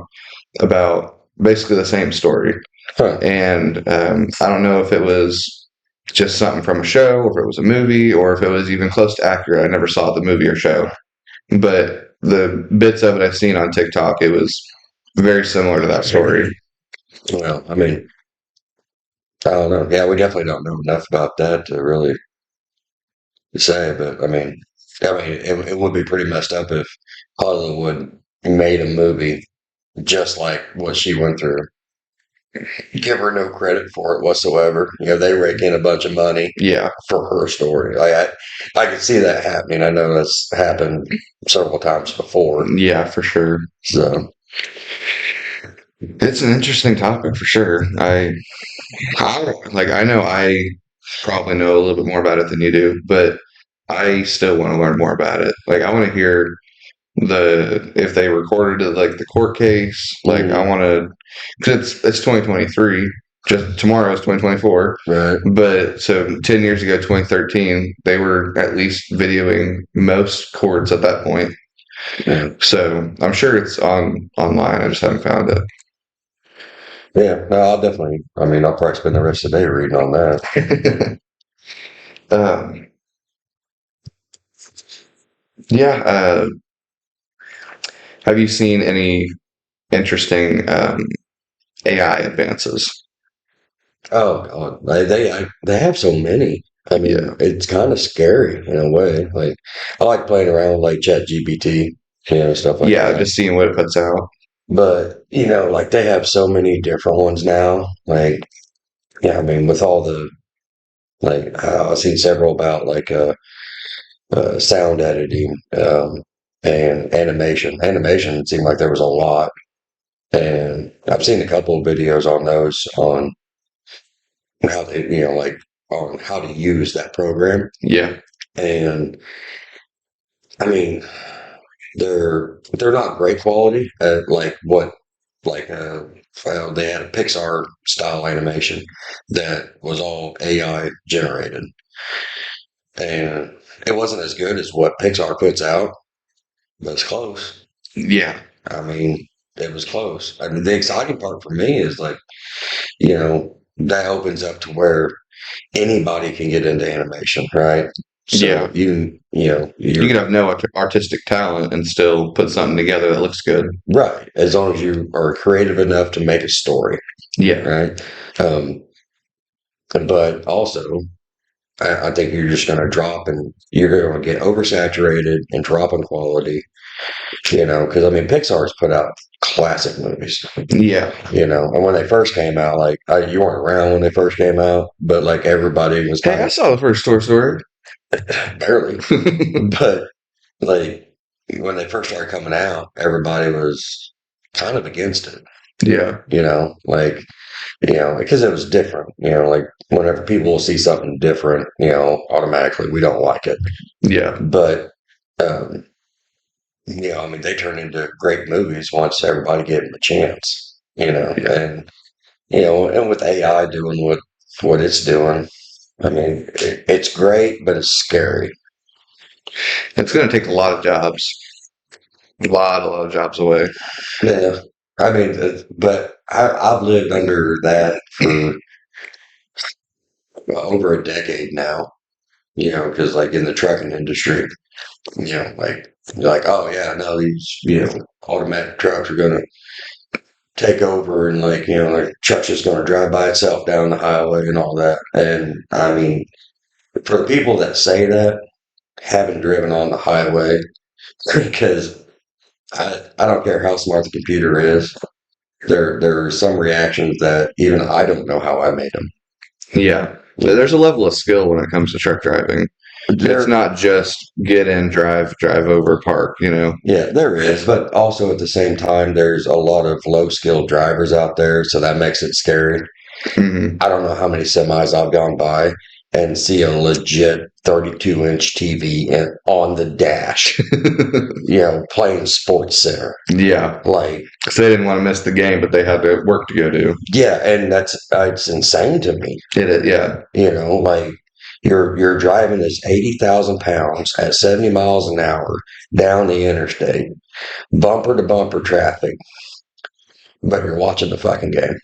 about basically the same story. Huh. And I don't know if it was just something from a show, or if it was a movie, or if it was even close to accurate. I never saw the movie or show, but the bits of it I've seen on TikTok, it was very similar to that story. Well, I mean, I don't know. Yeah, we definitely don't know enough about that to really say, but it would be pretty messed up if Hollywood made a movie just like what she went through. Give her no credit for it whatsoever. They rake in a bunch of money Yeah. for her story. Like I could see that happening. I know that's happened several times before. Yeah, for sure. So It's an interesting topic for sure. I know I probably know a little bit more about it than you do, but I still want to learn more about it. Like I want to hear if they recorded it, like the court case. Like I want to, because it's 2023. Just tomorrow is 2024. right. But so 10 years ago, 2013, they were at least videoing most courts at that point. Yeah. So I'm sure it's online. I just haven't found it. Yeah, no, I'll definitely. I mean, I'll probably spend the rest of the day reading on that. um, yeah. Have you seen any interesting AI advances? Oh God, they have so many. I mean, Yeah. it's kind of scary in a way. Like I like playing around with like Chat GPT, stuff like Yeah, that. just seeing what it puts out. But like they have so many different ones now. Like, yeah, I mean, with all the like, I've seen several about like sound editing and animation. Animation it seemed like there was a lot, and I've seen a couple of videos on those on how they, like on how to use that program. Yeah. And I mean, they're not great quality. Like what, like well, they had a Pixar style animation that was all AI generated, and it wasn't as good as what Pixar puts out, but it's close. Yeah. I mean, it was close. I mean, the exciting part for me is like, that opens up to where anybody can get into animation, right? So Yeah. you You can have no artistic talent and still put something together that looks good. right, as long as you are creative enough to make a story, Yeah. right? But also, I think you're just going to drop and you're going to get oversaturated and drop in quality, because I mean, Pixar's put out classic movies, Yeah. and when they first came out, like you weren't around when they first came out, but like everybody was Hey, kind I saw the first Toy Story. of barely, but like when they first started coming out, everybody was kind of against it, Yeah. like because it was different. Like whenever people see something different, automatically we don't like it. Yeah. But um, I mean, they turn into great movies once everybody gave them a chance. Yeah. And and with AI doing what it's doing, I mean, it's great, but it's scary. It's going to take a lot of jobs, a lot of jobs away. Yeah, I mean, but I've lived under that for over a decade now. Because like in the trucking industry, like you're like, oh yeah, no, these automatic trucks are gonna take over, and like like truck's just gonna drive by itself down the highway and all that. And I mean, for the people that say that, haven't driven on the highway because I don't care how smart the computer is. There are some reactions that even I don't know how I made them. Yeah. So there's a level of skill when it comes to truck driving. It's not just get in, drive over, park, Yeah, there is, but also at the same time, there's a lot of low skilled drivers out there, so that makes it scary. Hmm. I don't know how many semis I've gone by and see a legit 32-inch TV on the dash, playing Sports Center. Yeah. Like, Because they didn't want to miss the game, but they had to work to go to. yeah, and it's insane to me. Yeah. Like you're driving this 80,000 pounds at 70 miles an hour down the interstate, bumper to bumper traffic, but you're watching the fucking game.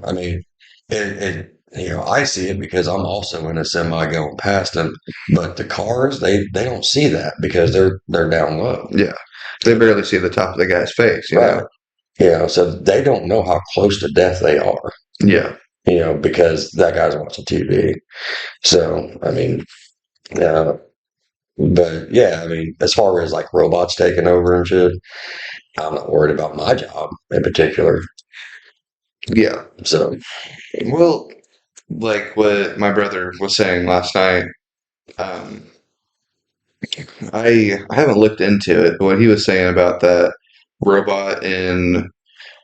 I mean, I see it because I'm also in a semi going past them, but the cars they don't see that because they're down low. Yeah. They barely see the top of the guy's face, Right. So they don't know how close to death they are. Yeah. Because that guy's watching TV. So I mean, but yeah, I mean, as far as like robots taking over and shit, I'm not worried about my job in particular. Yeah. So, Well, like what my brother was saying last night, um, I haven't looked into it, but what he was saying about that robot in,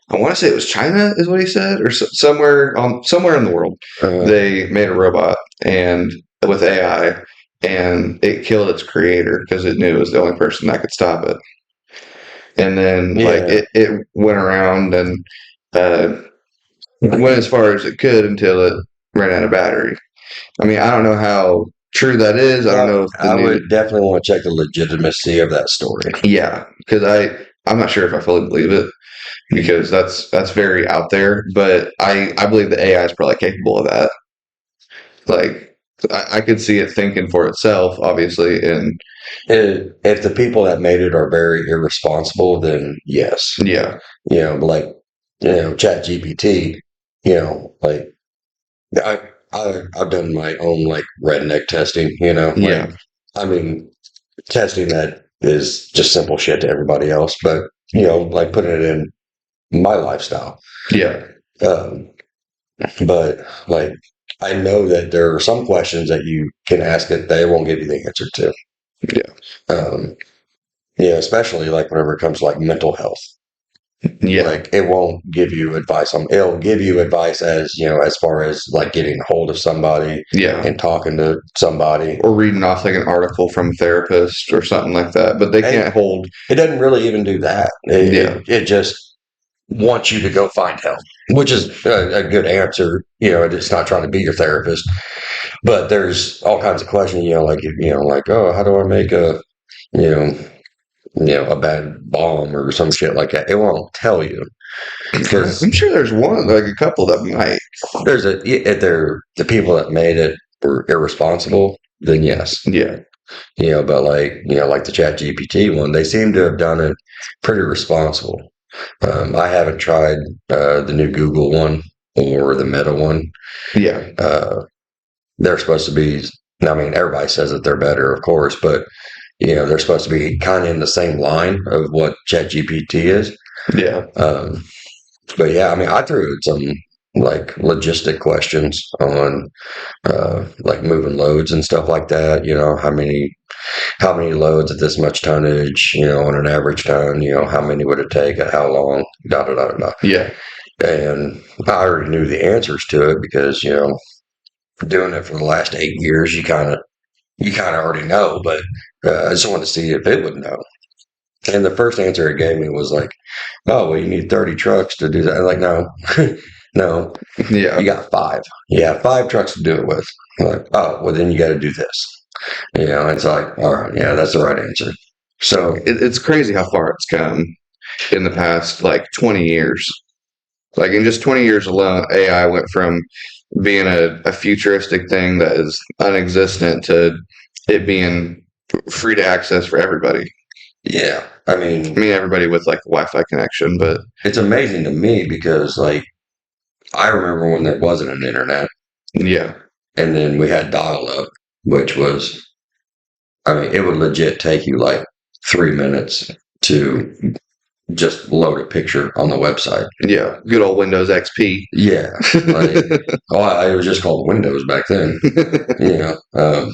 I want to say it was China, is what he said, or somewhere in the world, they made a robot and with AI, and it killed its creator because it knew it was the only person that could stop it. And then like it went around and went as far as it could until it ran out of battery. I mean, I don't know how true that is. I don't know if I would definitely want to check the legitimacy of that story. Yeah, because I'm not sure if I fully believe it because that's very out there. But I believe the AI is probably capable of that. Like I could see it thinking for itself, obviously, and if the people that made it are very irresponsible, then yes, yeah, but like Chat GPT, like I've done my own like redneck testing, yeah, I mean testing that is just simple shit to everybody else, but like putting it in my lifestyle. yeah, But like I know that there are some questions that you can ask it, they won't give you the answer to. yeah, Especially like whenever it comes to like mental health. yeah. Like it won't give you advice on it'll give you advice as as far as like getting a hold of somebody and talking to somebody. Or reading off like an article from a therapist or something like that. But they can't hold. It doesn't really even do that. It just wants you to go find help, which is a good answer. It's not trying to be your therapist, but there's all kinds of questions. Like oh, how do I make a a bad bomb or some shit like that? It won't tell you because I'm sure there's like a couple that might. if they're the people that made it were irresponsible, then yes. Yeah. But like the Chat GPT one, they seem to have done it pretty responsible. I haven't tried the new Google one or the Meta one. Yeah. They're supposed to be, I mean, everybody says that they're better, of course, but they're supposed to be kind of in the same line of what ChatGPT is. Yeah. But yeah, I mean, I threw some like logistic questions on like moving loads and stuff like that. How many loads at this much tonnage, on an average ton, how many would it take at how long, da da da da. Yeah. And I already knew the answers to it because, doing it for the last 8 years, you kind of already know, but I just wanted to see if it would know. And the first answer it gave me was like, "Oh, well, you need 30 trucks to do that." I'm like, no, no, Yeah. you got five. You have 5 trucks to do it with. I'm like, oh, well, then you got to do this. It's like, all right, yeah, that's the right answer. So, It's crazy how far it's come in the past like 20 years. Like in just 20 years alone, AI went from being a futuristic thing that is unexistent to it being free to access for everybody. yeah, I mean, everybody with like a Wi-Fi connection, but it's amazing to me because, like, I remember when there wasn't an internet yeah, and then we had dial up, which was, I mean, it would legit take you like 3 minutes to just load a picture on the website. yeah, good old Windows XP. Yeah. Like, it was just called Windows back then, you know.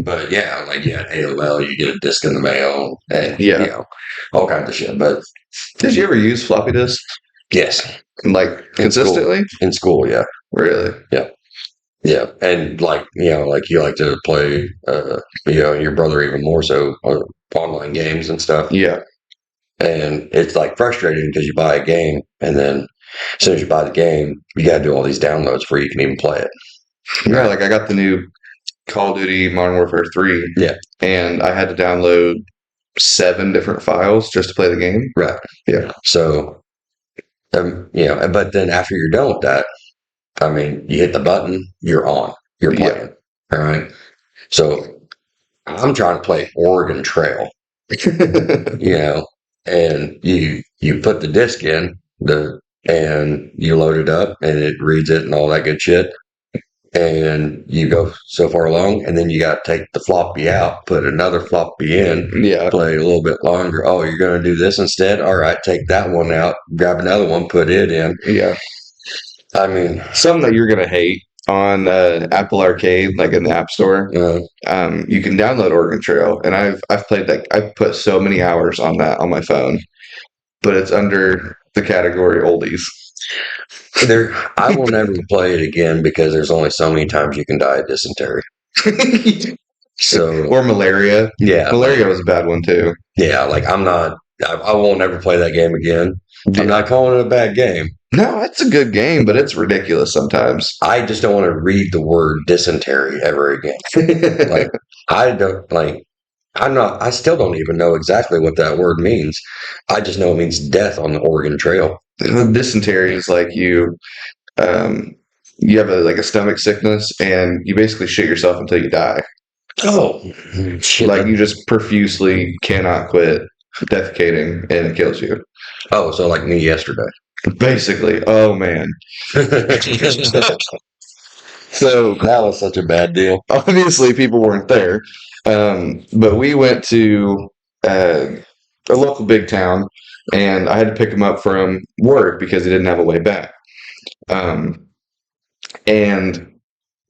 But yeah, like you had AOL, you get a disc in the mail, and Yeah. all kinds of shit. But Did you ever use floppy disks yes, like in school, consistently? in school, yeah, Really? yeah, and like like you like to play, your brother even more so online games and stuff. Yeah. And it's like frustrating because you buy a game, and then as soon as you buy the game, you got to do all these downloads before you can even play it. Yeah, like I got the new Call of Duty Modern Warfare 3. Yeah. And I had to download 7 different files just to play the game. Right. Yeah. So, but then after you're done with that, I mean, you hit the button, you're on, you're playing. All right. So I'm trying to play Oregon Trail, and you put the disc in and you load it up and it reads it and all that good shit. And you go so far along, and then you got to take the floppy out, put another floppy in, Yeah. play a little bit longer. Oh, you're going to do this instead? All right, take that one out, grab another one, put it in. Yeah. I mean, Something that you're gonna hate on Apple Arcade, like in the App Store. You can download Oregon Trail, and I've played that. I've put so many hours on that on my phone, but it's under the category oldies. I will never play it again because there's only so many times you can die of dysentery. So, Or malaria. yeah, Malaria was a bad one too. yeah, like I won't ever play that game again. Yeah. I'm not calling it a bad game. No, it's a good game, but it's ridiculous sometimes. I just don't want to read the word dysentery ever again. Like, I still don't even know exactly what that word means. I just know it means death on the Oregon Trail. Dysentery is like you have a stomach sickness and you basically shit yourself until you die. Oh, shit. Like you just profusely cannot quit defecating and it kills you. Oh, so like me yesterday. Basically. Oh man. So That was such a bad deal. obviously people weren't there. But we went to a local big town and I had to pick him up from work because he didn't have a way back. And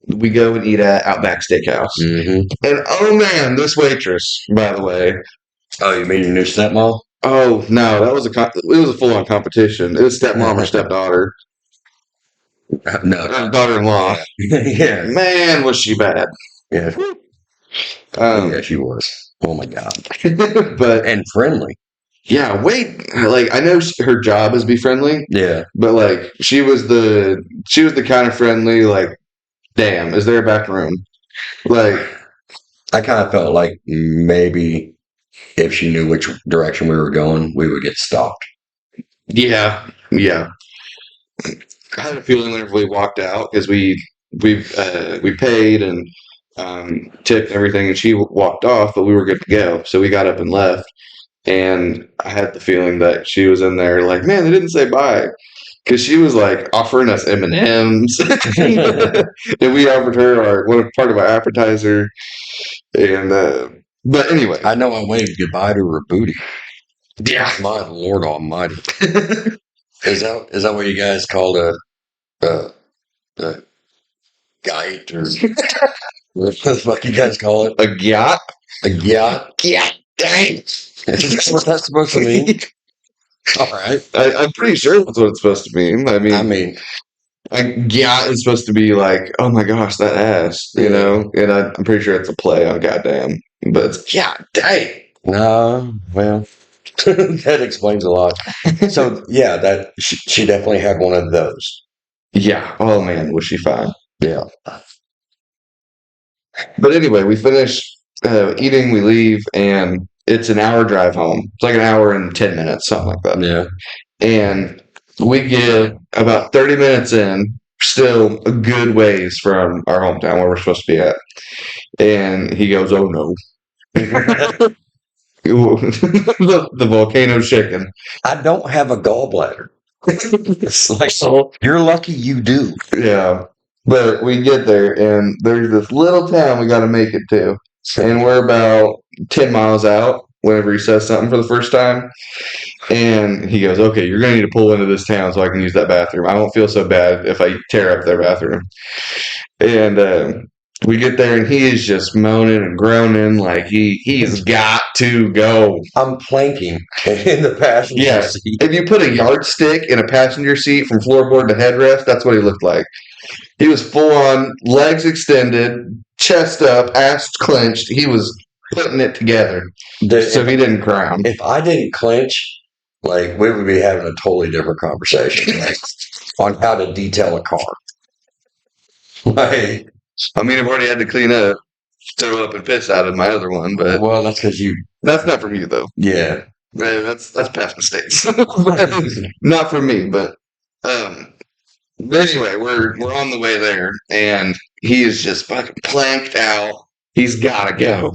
we go and eat at Outback Steakhouse. Mm-hmm. And oh man, this waitress, by the way. Oh, you mean your new stepmom? Oh no, it was a full on competition. It was stepmom or stepdaughter, No. daughter-in-law. Yeah. Man, was she bad. Yeah. Yeah, she was. Oh my God. But And friendly. yeah, wait. Like I know her job is be friendly, Yeah. but like she was the kind of friendly. Like, damn, is there a back room? Like, I kind of felt like maybe if she knew which direction we were going, we would get stopped. yeah. I had a feeling whenever we walked out because we paid and tipped and everything, and she walked off, but we were good to go. So we got up and left, and I had the feeling that she was in there like, man, they didn't say bye. Because she was like offering us M&Ms, and we offered her part of our appetizer. And but anyway, I know I waved goodbye to her booty. yeah. My Lord Almighty. Is that what you guys call a gite or what the fuck you guys call it? A yacht. A yacht? Yeah, dang. Is that what that's supposed to mean? All right. I'm pretty sure that's what it's supposed to mean. I I mean, mean, yeah, it's supposed to be like, oh my gosh, that ass, you Yeah. know? And I'm pretty sure it's a play on goddamn. But it's, yeah, dang. no, well, that explains a lot. So yeah, that she definitely had one of those. Yeah. Oh man, was she fine. Yeah. But anyway, we finish eating, we leave, and it's an hour drive home. It's like an hour and 10 minutes, something like that. Yeah. And we get about 30 minutes in, still a good ways from our hometown where we're supposed to be at. And he goes, oh no. The volcano shaking. I don't have a gallbladder. It's like, So, you're lucky you do. yeah. But we get there, and there's this little town we got to make it to. And we're about 10 miles out whenever he says something for the first time. And he goes, okay, you're going to need to pull into this town so I can use that bathroom. I won't feel so bad if I tear up their bathroom. And we get there, and he is just moaning and groaning like he's got to go. I'm planking in the passenger Yes. seat. If you put a yardstick in a passenger seat from floorboard to headrest, that's what he looked like. He was full on, legs extended, chest up, ass clenched. He was putting it together. So he didn't crown. If I didn't clench, like we would be having a totally different conversation on how to detail a car. Like, I mean, I've already had to clean up, throw up and piss out of my other one, but well, that's because you, that's not from you though. yeah. That's past mistakes. Not from me, but anyway, we're on the way there, and he is just fucking planked out. He's gotta go,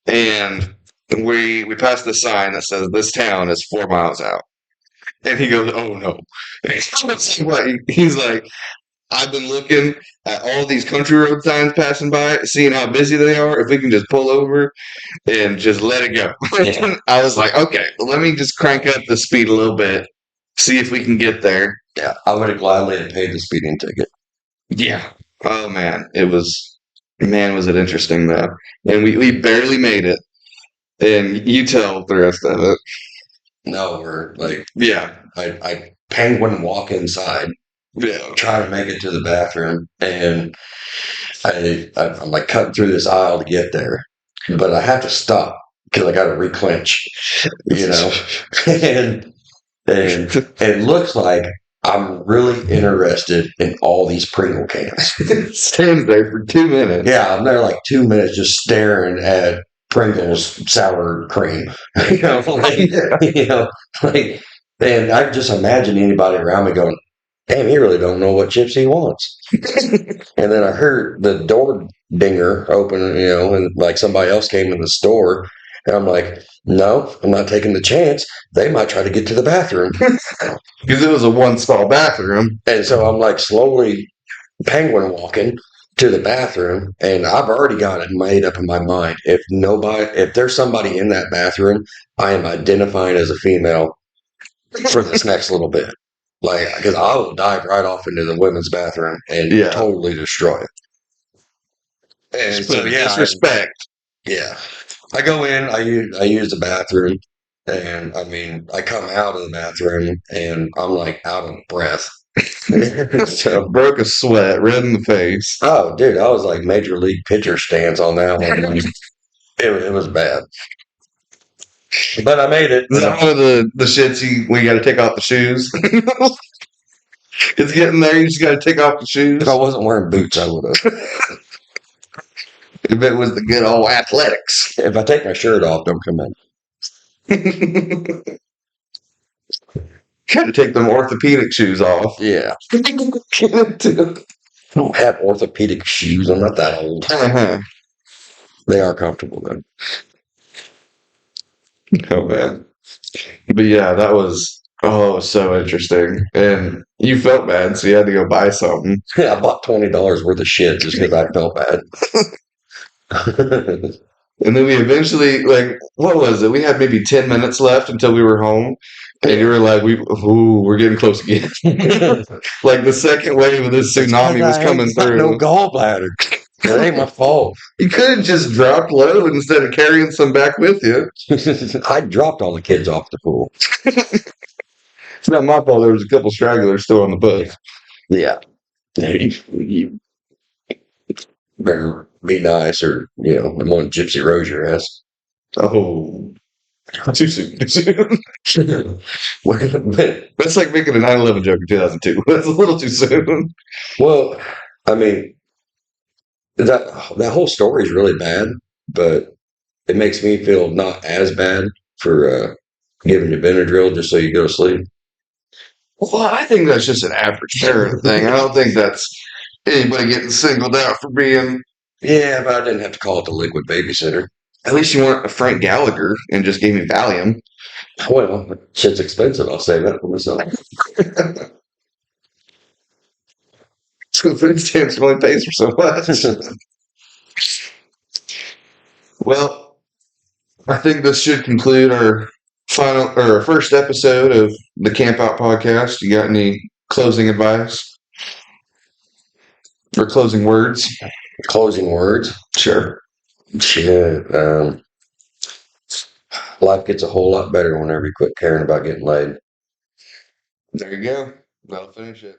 and we pass the sign that says this town is 4 miles out, and he goes, "Oh no!" He's like, "I've been looking at all these country road signs passing by, seeing how busy they are. If we can just pull over and just let it go." Yeah. I was like, "Okay, well, let me just crank up the speed a little bit, see if we can get there." Yeah, I would have gladly have paid the speeding ticket. Yeah. Oh man, was it interesting though. And we barely made it. And you tell the rest of it. No, we're like, Yeah. I penguin walk inside, Yeah. try to make it to the bathroom, and I'm like cutting through this aisle to get there, but I have to stop because I got to reclench, you know, and it looks like I'm really interested in all these Pringle cans. Stands there for 2 minutes. Yeah, I'm there like 2 minutes just staring at Pringles sour cream. you know, like, you know, like, and I just imagine anybody around me going, "Damn, he really don't know what chips he wants." And then I heard the door dinger open, you know, and like somebody else came in the store, and I'm like, "No, I'm not taking the chance. They might try to get to the bathroom." Because it was a one stall bathroom. And so I'm like slowly penguin walking to the bathroom, and I've already got it made up in my mind. If there's somebody in that bathroom, I am identifying as a female for this next little bit. Like, because I will dive right off into the women's bathroom and totally destroy it. And so, yeah, disrespect. yeah. I go in, I use the bathroom, and I mean, I come out of the bathroom, and I'm like out of breath. So, Broke a sweat, red in the face. oh, dude, I was like major league pitcher stance on that one. It was bad, but I made it. Is that one of the shits we got to take off the shoes? It's getting there. You just got to take off the shoes. If I wasn't wearing boots, I would have. If it was the good old athletics. If I take my shirt off, don't come in. Got to take them orthopedic shoes off. Yeah. I don't have orthopedic shoes. I'm not that old. Uh-huh. They are comfortable though. Oh man. But yeah, that was it was so interesting. And you felt bad, so you had to go buy something. Yeah, I bought $20 worth of shit just because I felt bad. And then we eventually, like, what was it? We had maybe 10 minutes left until we were home. And you were like, we're getting close again. Like the second wave of this tsunami was coming through. No gallbladder. It ain't my fault. You could have just dropped low instead of carrying some back with you. I dropped all the kids off the pool. It's not my fault. There was a couple stragglers still on the bus. Yeah. You better be nice or, I'm on Gypsy Rose your ass. Oh, too soon. Too soon. But, That's like making a 9/11 joke in 2002. That's a little too soon. well, I mean, that whole story is really bad, but it makes me feel not as bad for giving you Benadryl just so you go to sleep. Well, I think that's just an average parent thing. I don't think that's anybody getting singled out for being. Yeah, but I didn't have to call it the liquid babysitter. At least you weren't a Frank Gallagher and just gave me Valium. Well, shit's expensive. I'll save that for myself. So food stamps only pays for so much. Well, I think this should conclude our final or our first episode of the Campout podcast. You got any closing advice or closing words? Closing words. Sure. Yeah. Life gets a whole lot better whenever you quit caring about getting laid. There you go. That'll finish it.